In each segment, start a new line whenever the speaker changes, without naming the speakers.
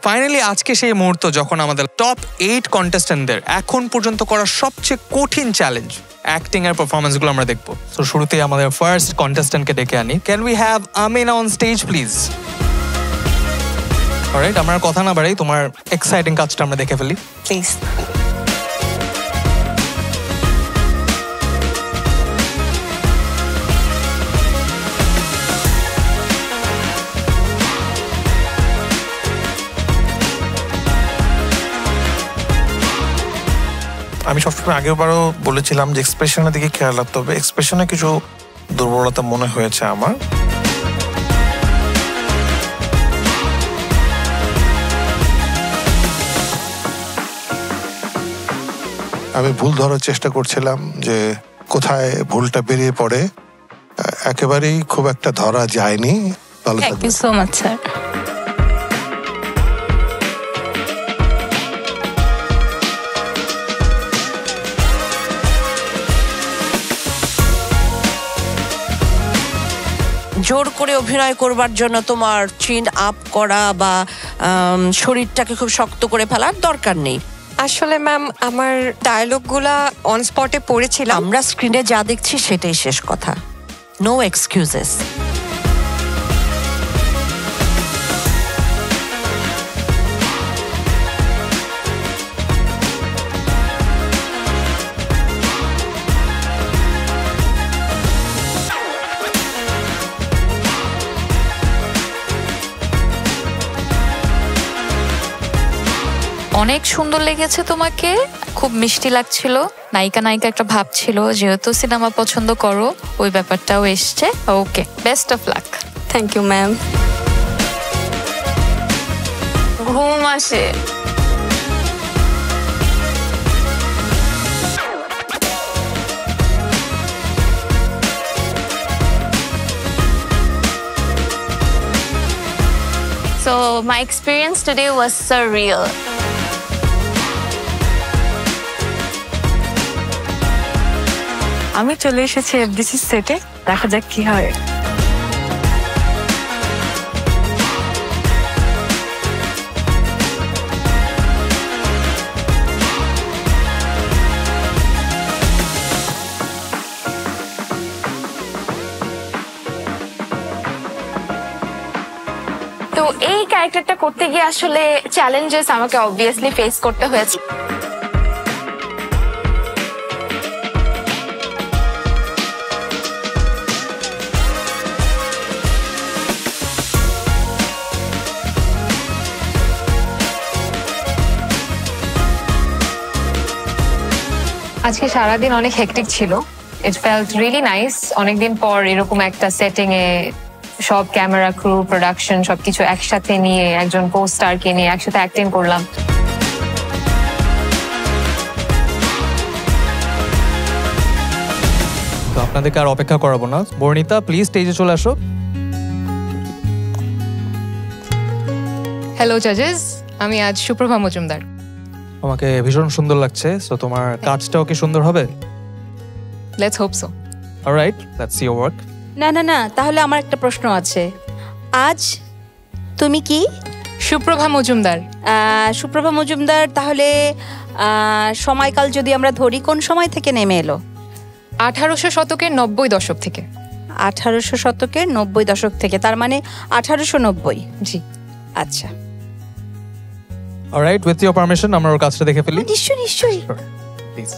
Finally আজকে সেই মুহূর্ত যখন আমাদের টপ 8 কন্টেস্ট্যান্টদের এখন পর্যন্ত করা সবচেয়ে কঠিন চ্যালেঞ্জ অ্যাক্টিং এর পারফরম্যান্সগুলো আমরা দেখবো। তো শুরুতেই আমাদের ফার্স্ট কন্টেস্ট্যান্টকে ডেকে আনি। Can we have Amina on stage please? Alright, আমরা কথা না বাড়াই, তোমার এক্সাইটিং কাজটা আমরা দেখে ফেলি
প্লিজ।
আমি সবসময় আগেরবারও বলেছিলাম যে এক্সপ্রেশনের দিকে খেয়াল রাখতে হবে। এক্সপ্রেশনে কিছু দুর্বলতা মনে হয়েছে আমার। আমি ভুল ধরার চেষ্টা করছিলাম যে কোথায় ভুলটা বেরিয়ে পড়ে, একেবারেই খুব একটা ধরা যায়নি। ভালো
thank you so much sir. জোর করে অভিনয় করবার জন্য তোমার চিন আপ করা বা শরীরটাকে খুব শক্ত করে ফেলার দরকার নেই।
আসলে ম্যাম আমার ডায়লগগুলা অন স্পটে পড়েছিলাম।
আমরা স্ক্রিনে যা দেখছি সেটাই শেষ কথা, নো এক্সকিউজেস।
অনেক সুন্দর লেগেছে তোমাকে, খুব মিষ্টি লাগছিল, নায়িকা নায়িকা একটা ভাব ছিল, যেহেতু সিনেমা পছন্দ করো ওই ব্যাপারটাও এসছে। Okay, best of luck.
Thank you ma'am.
ঘুম আসে। So my experience today was surreal.
আমি চলে এসেছি এফডিসি সেটে, দেখা যাক কি হয়।
তো এই ক্যারেক্টারটা করতে গিয়ে আসলে চ্যালেঞ্জেস আমাকে অবভিয়াসলি ফেস করতে হয়েছে। আজকে সারাদিন অনেক হেক্টিক ছিল। ইট ফেল্ট রিয়েলি নাইস, অনেকদিন পর এরকম একটা সেটিং এ সব ক্যামেরা ক্রু প্রোডাকশন সবকিছু একসাথে নিয়ে একজন কো স্টারকে নিয়ে একসাথে অ্যাক্টিং করলাম।
তো আপনাদেরকে আর অপেক্ষা করাবো না, বর্ণিতা প্লিজ স্টেজে চলে আসো।
হ্যালো জাজেস, আমি আজ সুপ্রভা মজুমদার।
আমাকে ভীষণ সুন্দর লাগছে, সো তোমার কাজটাও কি সুন্দর হবে?
Let's hope so.
Alright, let's see your work.
না না না, তাহলে আমার একটা প্রশ্ন আছে। আজ তুমি কি?
সুপ্রভা মজুমদার।
সুপ্রভা মজুমদার, তাহলে সময়কাল যদি আমরা ধরি কোন সময় থেকে নেমে এলো?
1800 শতকের 90 দশক থেকে।
1800 শতকের 90 দশক থেকে, তার মানে 1890।
জি
আচ্ছা,
অলরাইট, উইথ ইওর পারমিশন আমরা ওর কাজটা দেখে ফেলি।
নিশ্চয়ই নিশ্চয়ই।
প্লিজ।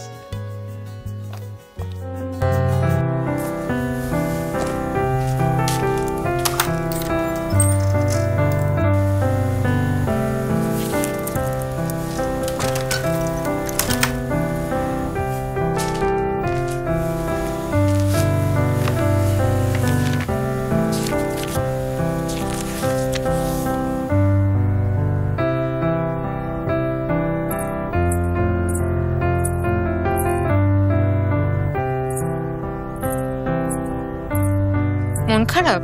মন খারাপ?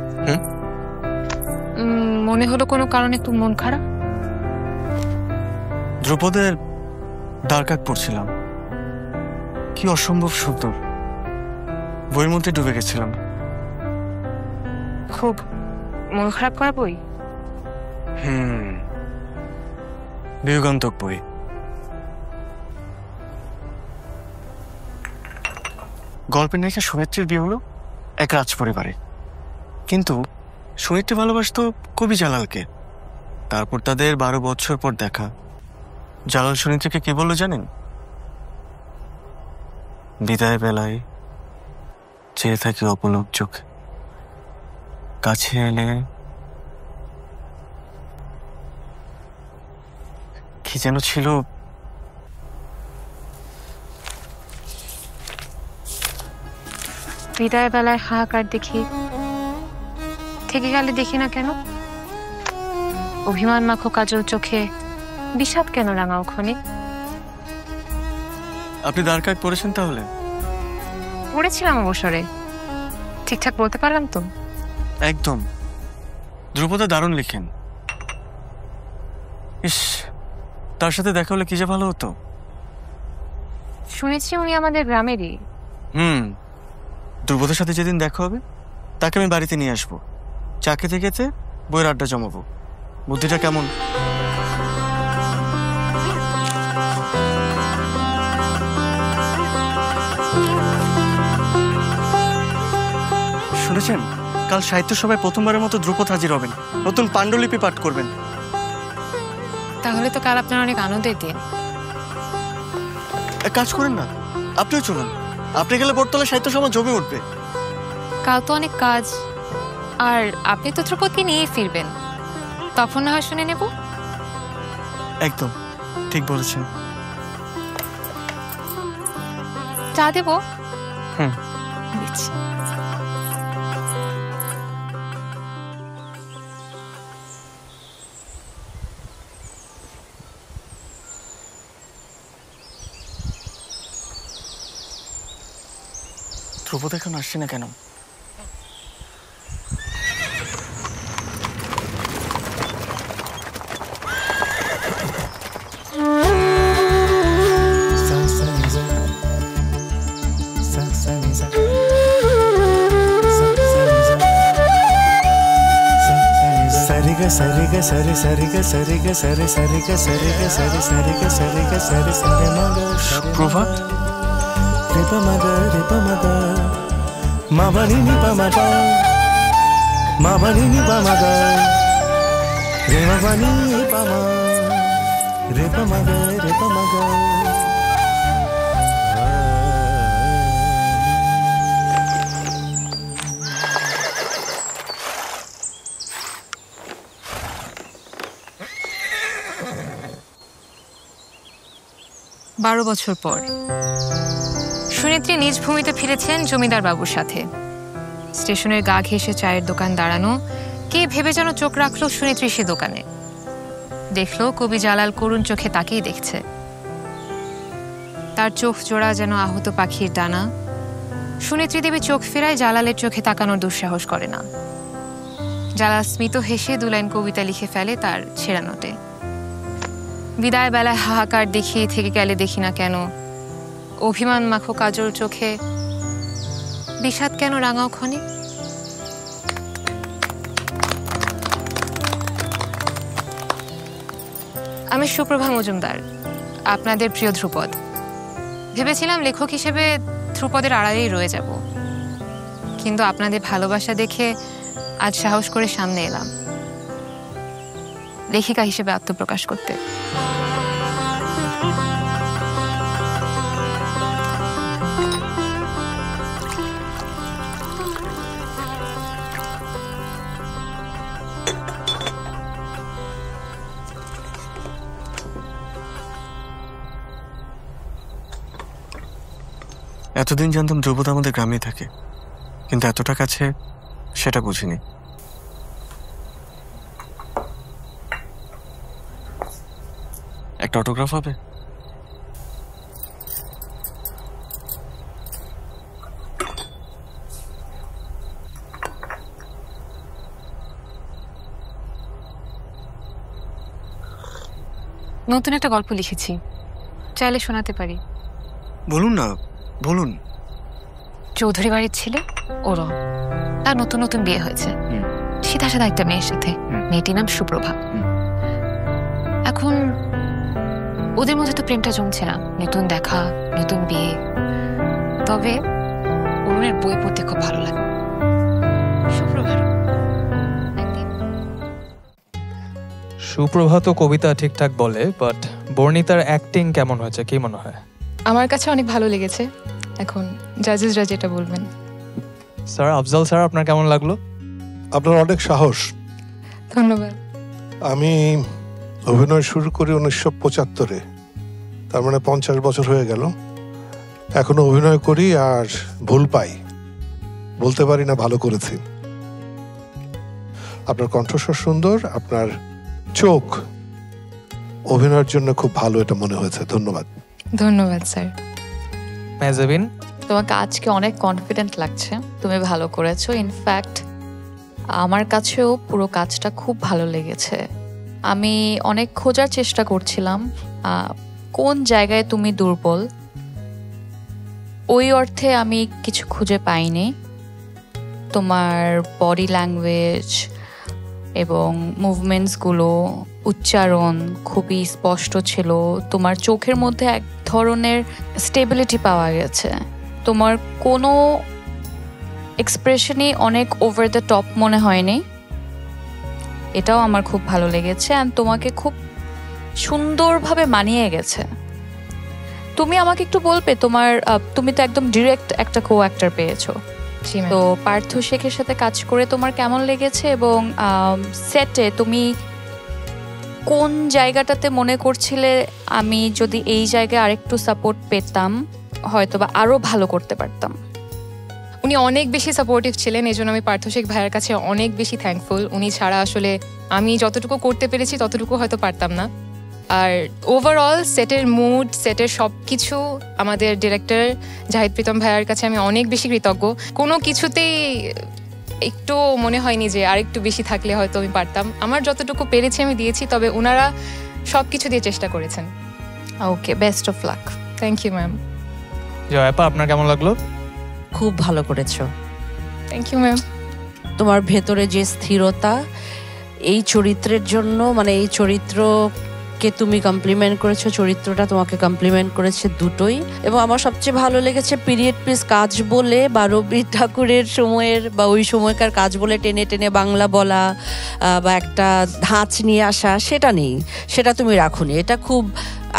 মনে হলো কোনো কারণে তুই মন খারাপ?
ধ্রুপদের দ্বারকাক পড়ছিলাম, কি অসম্ভব সুন্দর, বইয়ের মধ্যে ডুবে গেছিলাম।
খুব মন খারাপ করা বই?
বিয়োগান্তক বই। গল্পের নায়িকা সুনেত্রীর বিয়ে হলো এক রাজ পরিবারে, কিন্তু সুনেত্রী ভালোবাসত কবি জালালকে। তারপর তাদের 12 বছর পর দেখা। জালাল সুনেত্রীকে কি বললো জানেন? বিদায় বেলায় চেয়ে থাকি অপলক চোখে, কাছে এলে কি যেন ছিল।
বিদায় বেলায় হাহাকার দেখি, থেকে গেলে দেখি না কেন? অভিমান মাখো কাজল চোখে, বিষাদ কেন রাঙাও ক্ষণিক?
আপনি দ্বারকায় পড়েছেন তাহলে?
পড়েছিলাম অবসরে, ঠিকঠাক বলতে পারলাম তো?
একদম। ধ্রুপদা দারুণ লিখেন। ইস, তার সাথে দেখা হলে কি যে ভালো হতো।
শুনেছি উনি আমাদের গ্রামেরই।
ধ্রুপদার সাথে যেদিন দেখা হবে তাকে আমি বাড়িতে নিয়ে আসবো। চা খেতে খেতে বইয়ের আড্ডা জমাবো। বুদ্ধিটা কেমন? শুনেছেন কাল সাহিত্য সভায় প্রথমবারের মতো ধ্রুপদ হাজির হবেন, নতুন পাণ্ডুলিপি পাঠ করবেন।
তাহলে তো কাল আপনার অনেক আনন্দের দিন।
এক কাজ করেন না, আপনিও চলুন। আপনি গেলে বটতলা সাহিত্য সভা জমে উঠবে।
কাল তো অনেক কাজ, আর আপনি তো ধ্রুপদকে নিয়ে ফিরবেন, তখন না হয় শুনে নেব।
একদম ঠিক বলেছেন।
চা দেব?
হুম,
দিচ্ছি।
ধ্রুপদ এখন আসছে না কেন?
సరిగా సరిగా సరి సరిగా సరిగా సరి సరిగా సరిగా సరి సరిగా సరిగా సరి సరి మగ
প্রভাত
రేప మగ రేప మగ మబని ని పమగ మబని ని పమగ రేమ బని పమ రేప మగ రేప మగ
বারো বছর পর সুনেত্রী নিজ ভূমিতে ফিরেছেন জমিদার বাবুর সাথে। স্টেশনের গা ঘেঁষে চায়ের দোকান দাঁড়ানো, কে ভেবে যেন চোখ রাখলো সুনেত্রী সে দোকানে। দেখলো কবি জালাল করুণ চোখে তাকেই দেখছে। তার চোখ জোড়া যেন আহত পাখির ডানা। সুনেত্রী দেবী চোখ ফেরায় জালালের চোখে তাকানোর দুঃসাহস করে না। জালাল স্মিত হেসে 2 লাইন কবিতা লিখে ফেলে তার ছেঁড়া নোটে। বিদায় বেলায় হাহাকার দেখি, থেকে গেলে দেখি না কেন? অভিমান মাখো কাজল চোখে, বিষাদ কেন রাঙাও ক্ষণিক? আমি সুপ্রভা মজুমদার, আপনাদের প্রিয় ধ্রুপদ। ভেবেছিলাম লেখক হিসেবে ধ্রুপদের আড়ালেই রয়ে যাব, কিন্তু আপনাদের ভালোবাসা দেখে আজ সাহস করে সামনে এলাম লেখিকা হিসেবে আত্মপ্রকাশ করতে।
এতদিন জানতাম ধ্রুপদ আমাদের গ্রামে থাকে, কিন্তু এতটা কাছে সেটা বুঝিনি। একটা অটোগ্রাফ হবে?
নতুন একটা গল্প লিখেছি, চাইলে শোনাতে পারি।
বলুন না, বলুন।
চৌধুরী বাড়ির ছেলে ওরম, তার নতুন নতুন বিয়ে হয়েছে সিধা সাদা একটা মেয়ের সাথে। মেয়েটির নাম সুপ্রভা। এখন ওদের মধ্যে তো প্রেমটা জমছে না, নতুন দেখা, নতুন বিয়ে। তবে অরুণের বই পড়তে খুব ভালো লাগে। সুপ্রভাত।
সুপ্রভাত কবিতা ঠিকঠাক বলে, বাট বর্ণিতার অ্যাক্টিং কেমন হয়েছে, কি মনে হয়?
আমার কাছে অনেক ভালো লেগেছে, এখন জাজেসরা যেটা বলবেন।
স্যার আফজাল স্যার, আপনার কেমন লাগলো?
আপনার অনেক সাহস।
ধন্যবাদ।
আমি অভিনয় শুরু করি 1975-এ, তার মানে 50 বছর হয়ে গেল। এখনো অভিনয় করি আর ভুল পাই, বলতে পারি না ভালো করেছি। আপনার কণ্ঠস্বর সুন্দর, আপনার চোখ অভিনয়ের জন্য খুব ভালো, এটা মনে হয়েছে। ধন্যবাদ।
ধন্যবাদ স্যার।
মেজাবিন,
তোমাকে আজকে অনেক কনফিডেন্ট লাগছে, তুমি ভালো করেছো। ইনফ্যাক্ট আমার কাছেও পুরো কাজটা খুব ভালো লেগেছে। আমি অনেক খোঁজার চেষ্টা করছিলাম কোন জায়গায় তুমি দুর্বল, ওই অর্থে আমি কিছু খুঁজে পাইনি। তোমার বডি ল্যাঙ্গুয়েজ এবং মুভমেন্টসগুলো, উচ্চারণ খুবই স্পষ্ট ছিল। তোমার চোখের মধ্যে এক ধরনের স্টেবিলিটি পাওয়া গেছে। তোমার কোনো এক্সপ্রেশনই অনেক ওভার দ্য টপ মনে হয়নি, এটাও আমার খুব ভালো লেগেছে। অ্যান্ড তোমাকে খুব সুন্দরভাবে মানিয়ে গেছে। তুমি আমাকে একটু বলবে, তুমি তো একদম ডিরেক্ট একটা কো অ্যাক্টর পেয়েছো, তো পার্থ শেখের সাথে কাজ করে তোমার কেমন লেগেছে? এবং সেটে তুমি কোন জায়গাটাতে মনে করছিলে আমি যদি এই জায়গায় আরেকটু সাপোর্ট পেতাম হয়তো বা আরো ভালো করতে পারতাম?
উনি অনেক বেশি সাপোর্টিভ ছিলেন, এই জন্য আমি পার্থ শেখ ভাইয়ের কাছে অনেক বেশি থ্যাঙ্কফুল। উনি ছাড়া আসলে আমি যতটুকু করতে পেরেছি ততটুকু হয়তো পারতাম না। আর ওভারঅল সেটের মুড, সেটের সব কিছু আমাদের ডিরেক্টর জাহিদ প্রীতম ভাইয়ার কাছে আমি অনেক বেশি কৃতজ্ঞ। কোনো কিছুতেই একটু মনে হয়নি যে আরেকটু বেশি থাকলে হয়তো আমি পারতাম। আমার যতটুকু পেরেছি আমি দিয়েছি, তবে ওনারা সব কিছু দিয়ে চেষ্টা করেছেন।
Okay, best of luck.
Thank you ma'am.
জয়াপা, আপনার কেমন লাগলো?
খুব ভালো করেছো।
Thank you ma'am.
তোমার ভেতরে যে স্থিরতা, এই চরিত্রের জন্য, মানে এই চরিত্রকে তুমি কমপ্লিমেন্ট করেছো, চরিত্রটা তোমাকে কমপ্লিমেন্ট করেছে, দুটোই। এবং আমার সবচেয়ে ভালো লেগেছে পিরিয়ড পিস কাজ বলে বা রবি ঠাকুরের সময়ের বা ওই সময়কার কাজ বলে টেনে টেনে বাংলা বলা বা একটা ধাঁচ নিয়ে আসা, সেটা নেই, সেটা তুমি রাখোনি। এটা খুব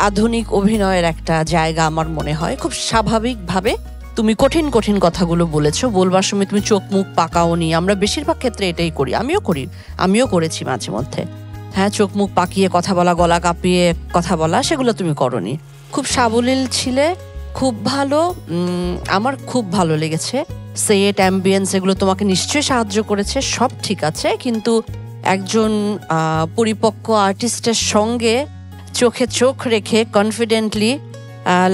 আধুনিক অভিনয়ের একটা জায়গা আমার মনে হয়। খুব স্বাভাবিকভাবে তুমি কঠিন কঠিন কথাগুলো বলেছো, বলবার সময় তুমি চোখ মুখ পাকাওনি। আমরা বেশিরভাগ ক্ষেত্রে এটাই করি, আমিও করেছি মাঝে মধ্যে। হ্যাঁ, চোখ মুখ পাকিয়ে কথা বলা, গলা কাঁপিয়ে কথা বলা, সেগুলো তুমি করনি। খুব সাবলীল ছিলে, খুব ভালো। আমার খুব ভালো লেগেছে। সেট, অ্যাম্বিয়েন্স, এগুলো তোমাকে নিশ্চয়ই সাহায্য করেছে, সব ঠিক আছে। কিন্তু একজন পরিপক্ক আর্টিস্টের সঙ্গে চোখে চোখ রেখে কনফিডেন্টলি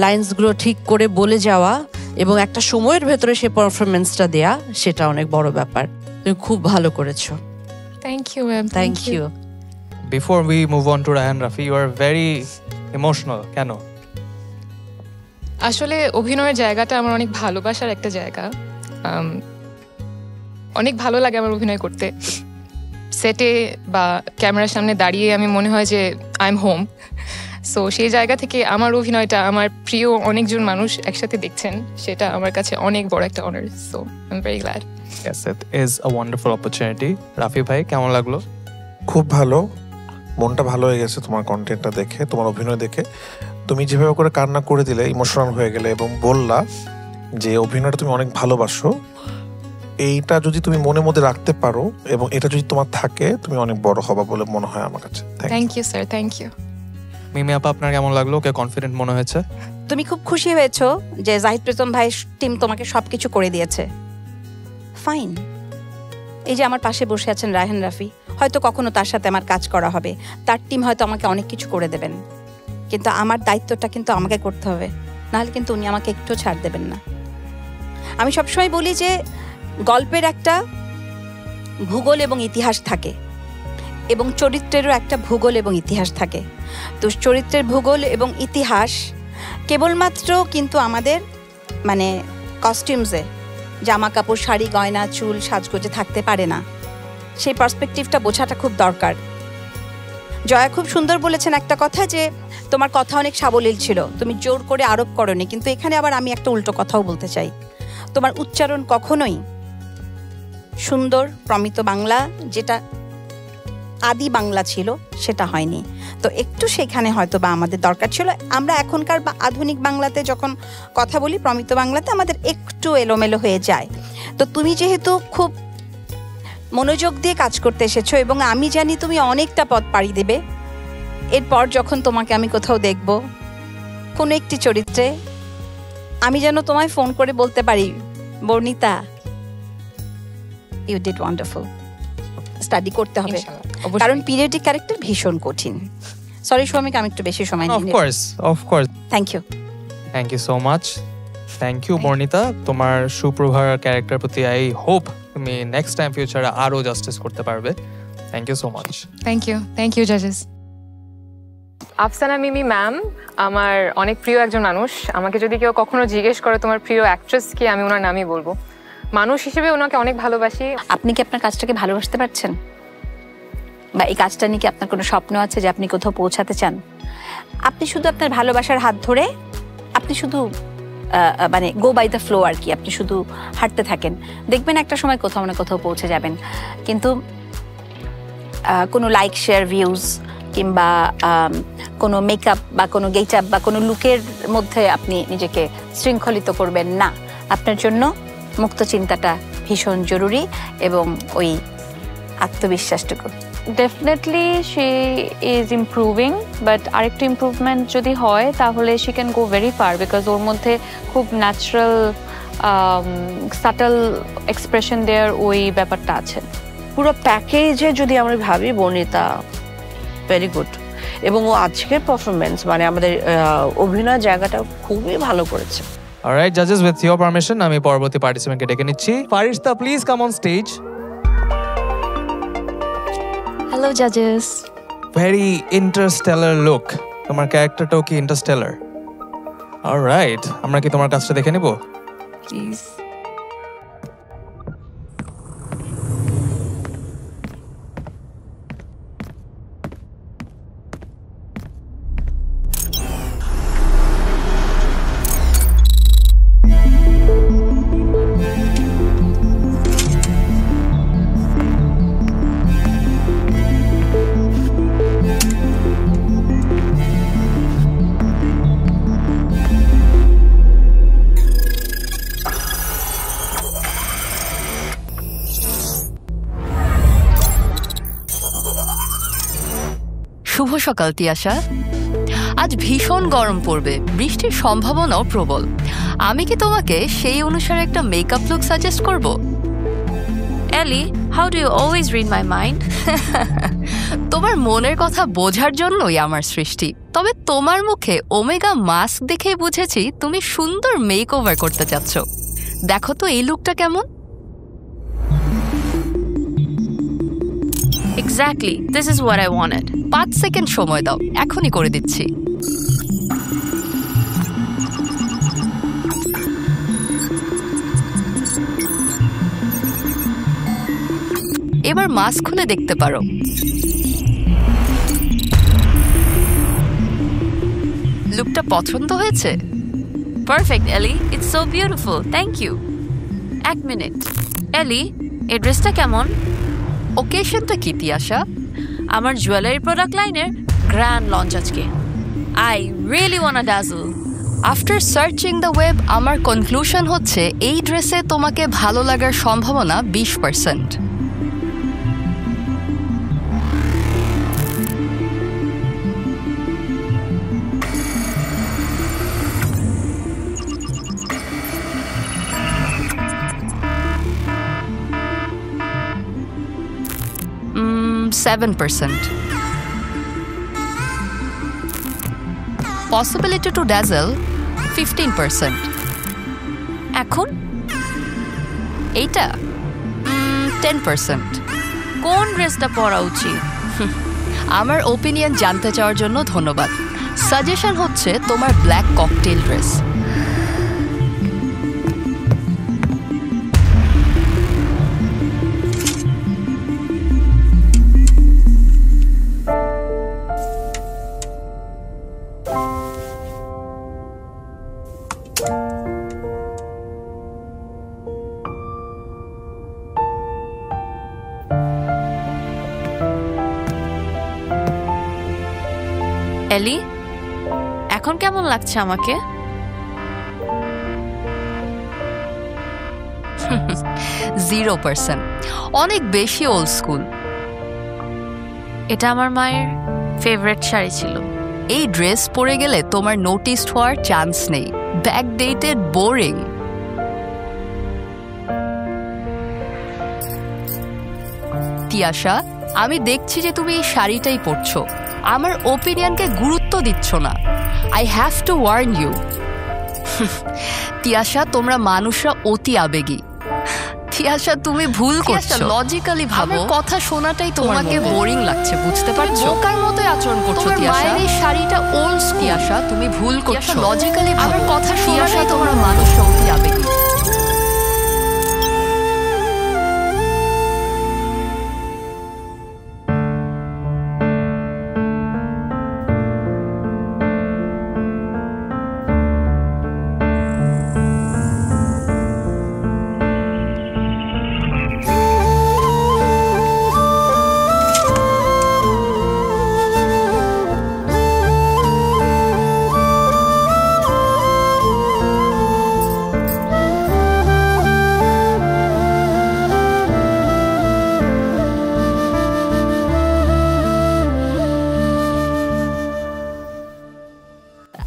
লাইন্সগুলো ঠিক করে বলে যাওয়া এবং একটা সময়ের ভেতরে সে পারফরমেন্সটা দেয়া, সেটা অনেক বড় ব্যাপার। তুমি খুব ভালো করেছো।
Thank you ma'am.
Thank you.
Before we move on to Rayhan Rafi, you are very emotional. কেন?
আসলে অভিনয়ের জায়গাটা আমার অনেক ভালোবাসার একটা জায়গা। অনেক ভালো লাগে আমার অভিনয় করতে। সেটে বা ক্যামেরার সামনে দাঁড়িয়ে আমি মনে হয় যে আই এম হোম। সো সেই জায়গা থেকে আমার অভিনয়টা আমার প্রিয় অনেকজন মানুষ একসাথে দেখছেন, সেটা আমার কাছে অনেক বড় একটা honour. So I am very glad.
Yes, it is a wonderful opportunity. Rafi ভাই, কেমন লাগলো?
খুব ভালো, মনটা ভালো হয়ে গেছে তোমার কন্টেন্টটা দেখে, তোমার অভিনয় দেখে। তুমি যেভাবে করে কান্না করে দিলে, ইমোশনাল হয়ে গেলে এবং বললা যে অভিনয়টা তুমি অনেক ভালোবাসো, এইটা যদি তুমি মনের মধ্যে রাখতে পারো এবং এটা যদি তোমার থাকে, তুমি অনেক বড় হবা বলে মনে হয় আমার কাছে।
Thank you sir. Thank you.
Mimi আপা, আপনার কেমন লাগলো? ওকে কনফিডেন্ট মনে হয়েছে?
তুমি খুব খুশি হয়েছো যে জাহিদ প্রীতম ভাই টিম তোমাকে সবকিছু করে দিয়েছে। ফাইন। এই যে আমার পাশে বসে আছেন রায়হান রাফি, হয়তো কখনো তার সাথে আমার কাজ করা হবে, তার টিম হয়তো আমাকে অনেক কিছু করে দেবেন, কিন্তু আমার দায়িত্বটা কিন্তু আমাকে করতে হবে, নাহলে কিন্তু উনি আমাকে একটু ছাড় দেবেন না। আমি সবসময় বলি যে গল্পের একটা ভূগোল এবং ইতিহাস থাকে এবং চরিত্রেরও একটা ভূগোল এবং ইতিহাস থাকে। তো চরিত্রের ভূগোল এবং ইতিহাস কেবলমাত্র কিন্তু আমাদের মানে কস্টিউমসে, জামা কাপড়, শাড়ি, গয়না, চুল, সাজগোজে থাকতে পারে না। সেই পার্সপেক্টিভটা বোঝাটা খুব দরকার। জয়া খুব সুন্দর বলেছেন একটা কথা, যে তোমার কথা অনেক সাবলীল ছিল, তুমি জোর করে আরোপ করনি। কিন্তু এখানে আবার আমি একটা উল্টো কথাও বলতে চাই, তোমার উচ্চারণ কখনোই সুন্দর প্রমিত বাংলা যেটা আদি বাংলা ছিল সেটা হয়নি। তো একটু সেখানে হয়তো বা আমাদের দরকার ছিল। আমরা এখনকার বা আধুনিক বাংলাতে যখন কথা বলি, প্রমিত বাংলাতে আমাদের একটু এলোমেলো হয়ে যায়। তো তুমি যেহেতু খুব মনোযোগ দিয়ে কাজ করতে এসেছো এবং আমি জানি তুমি অনেকটা পথ পাড়ি দেবে, এরপর যখন তোমাকে আমি কোথাও দেখব কোনো একটি চরিত্রে, আমি যেন তোমায় ফোন করে বলতে পারি, Barnita you did wonderful. Study করতে হবে, কারণ পিরিয়ডিক ক্যারেক্টার ভীষণ কঠিন। সরি সৌমিক, আমি একটু বেশি সময় নিই।
Of course
thank you
so much. Thank you Bornita, তোমার সুপ্রভার ক্যারেক্টার প্রতি আই হোপ তুমি নেক্সট টাইম ফিউচারে আরো জাস্টিস করতে পারবে। Thank you so much.
Thank you জাজেস। আফসানা মিমি ম্যাম আমার অনেক প্রিয় একজন মানুষ। আমাকে যদি কেউ কখনো জিজ্ঞেস করে তোমার প্রিয় অ্যাক্ট্রেস কি, আমি ওনার নামই বলবো। মানুষ হিসেবে ওনাকে অনেক ভালোবাসি।
আপনি কি আপনার কাজটাকে ভালোবাসতে পারছেন, বা এই কাজটা নিয়ে কি আপনার কোনো স্বপ্ন আছে যে আপনি কোথাও পৌঁছাতে চান? আপনি শুধু আপনার ভালোবাসার হাত ধরে আপনি শুধু মানে গো বাই দ্য ফ্লো আর কি, আপনি শুধু হাঁটতে থাকেন, দেখবেন একটা সময় কোথাও না কোথাও পৌঁছে যাবেন। কিন্তু কোনো লাইক শেয়ার ভিউজ কিংবা কোনো মেকআপ বা কোনো গেট আপ বা কোনো লুকের মধ্যে আপনি নিজেকে শৃঙ্খলিত করবেন না। আপনার জন্য মুক্ত চিন্তাটা ভীষণ জরুরি এবং ওই আত্মবিশ্বাসটুকু।
Definitely she is improving, but আরেকটু ইমপ্রুভমেন্ট যদি হয় তাহলে she can go very far, because ওর মধ্যে খুব ন্যাচারাল সাটল এক্সপ্রেশন দেওয়ার ওই ব্যাপারটা আছে।
পুরো প্যাকেজে যদি আমরা ভাবি, বর্ণিতা ভেরি গুড, এবং ও আজকের পারফরমেন্স মানে আমাদের অভিনয় জায়গাটা খুবই ভালো করেছে।
অলরাইট জাজেস, উইথ ইওর পারমিশন আমি পরবর্তী পার্টিসিপেন্টকে ডেকে নিচ্ছি। Farista please come on stage.
Hello জাজেস।
ভেরি ইন্টারস্টেলার লুক, তোমার ক্যারেক্টারটাও কি ইন্টারস্টেলার? অলরাইট, আমরা কি তোমার কাজটা দেখে নেব
প্লিজ?
শুভ সকাল তিয়াশা। আজ ভীষণ গরম পড়বে, বৃষ্টির সম্ভাবনাও প্রবল। আমি কি তোমাকে সেই অনুসারে একটা মেকআপ লুক সাজেস্ট করব?
Ellie, how do you always read my mind?
তোমার মনের কথা বোঝার জন্যই আমার সৃষ্টি। তবে তোমার মুখে ওমেগা মাস্ক দেখে বুঝেছি তুমি সুন্দর মেক ওভার করতে চাচ্ছ। দেখো তো এই লুকটা কেমন।
Exactly, this is what I wanted.
5 second সময় দাও, এখনই করে দিচ্ছি। এবার মাস্ক খুলে দেখতে পারো। লুকটা পছন্দ হয়েছে?
Perfect Ellie, it's so beautiful, thank you. 1 minute Ellie, এই ড্রেসটা কেমন?
ওকেশনটা কি তিয়াশা?
আমার জুয়েলারি প্রোডাক্ট লাইনের গ্র্যান্ড লঞ্চ আজকে। I really wanna dazzle.
After searching the web আমার কনক্লুশন হচ্ছে এই ড্রেসে তোমাকে ভালো লাগার সম্ভাবনা 20%।7%. Possibility to dazzle 15%.
এখন
এইটা 10%.
কোন ড্রেসটা পরা উচিত?
আমার ওপিনিয়ন জানতে চাওয়ার জন্য ধন্যবাদ। সাজেশন হচ্ছে তোমার ব্ল্যাক ককটেল ড্রেস। এলি, এখন কেমন লাগছে আমাকে? 0%, অনেক বেশি ওল্ড স্কুল। এটা আমার মায়ের ফেভারিট শাড়ি ছিল। এই ড্রেস পরে গেলে তোমার নোটিস হওয়ার চান্স নেই। Backdated, boring. তিয়াশা, আমি দেখছি যে তুমি এই শাড়িটাই পরছো, আমার ওপিনিয়নকে গুরুত্ব দিচ্ছ না। I have to warn you. Tiyasha, তোমরা মানুষরা অতি আবেগী। তিয়াশা, তুমি ভুল করছো। লজিক্যালি ভাবো, কথা শোনাটাই তোমাকে বোরিং লাগছে, বুঝতে পারছো? বোকার মতোই আচরণ করছো তিয়াশা। মায়ের এই শাড়িটা ওল্ড স্কুল। তিয়াশা, তুমি ভুল করছো। লজিক্যালি ভাবো, কথা শোনাটাই তোমরা মানুষরা অতি আবেগী।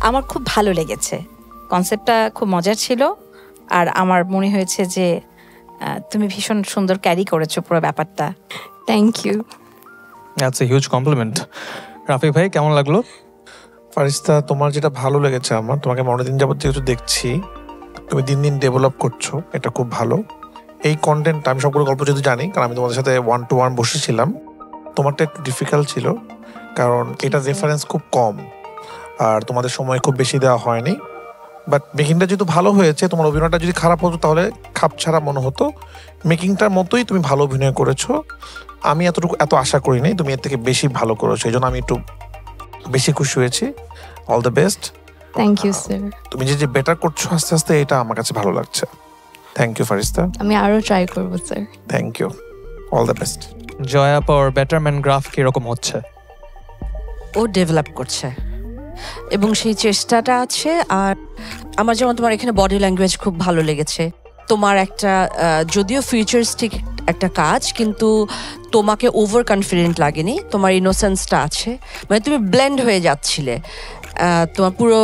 আমার খুব ভালো লেগেছে, কনসেপ্টটা খুব মজার ছিল। আর আমার মনে হয়েছে যে তুমি ভীষণ সুন্দর ক্যারি করেছো পুরো ব্যাপারটা।
Thank you.
That's a huge compliment. Rafi ভাই, কেমন লাগলো?
ফারিস্তা, তোমার যেটা ভালো লেগেছে, আমার তোমাকে অনেকদিন যাবত যেহেতু দেখছি তুমি দিন দিন ডেভেলপ করছো, এটা খুব ভালো। এই কন্টেন্ট আমি সবগুলো গল্প যদি জানি, কারণ আমি তোমাদের সাথে 1-to-1 বসেছিলাম, তোমারটা একটু ডিফিকাল্ট ছিল কারণ এটা রেফারেন্স খুব কম আর তোমাদের সময় খুব বেশি দেওয়া হয়নি। বাট মেকিংটা যেহেতু ভালো হয়েছে, তোমার অভিনয়টা যদি খারাপ হতো তাহলে খাপ ছাড়া মনে হতো। মেকিংটার মতোই তুমি ভালো অভিনয় করেছো। আমি এত আশা করিনি, তুমি এর থেকে বেশি ভালো করেছো, এই জন্য আমি একটু বেশি খুশি হয়েছি। All the best.
Thank you sir.
তুমি যে বেটার করছো আস্তে আস্তে, এটা আমার কাছে ভালো লাগছে। থ্যাংক ইউ ফারিস্তা।
আমি আরো ট্রাই করব sir.
Thank you. All the best.
Joya পাওয়ার বেটারম্যান গ্রাফ কিরকম হচ্ছে?
ও ডেভেলপ করছে এবং সেই চেষ্টাটা আছে। আর আমার যেমন তোমার এখানে বডি ল্যাঙ্গুয়েজ খুব ভালো লেগেছে। তোমার একটা যদিও ফিউচারিস্টিক একটা কাজ, কিন্তু তোমাকে ওভার কনফিডেন্ট লাগেনি, তোমার ইনোসেন্সটা আছে, মানে তুমি ব্লেন্ড হয়ে যাচ্ছিলে তোমার পুরো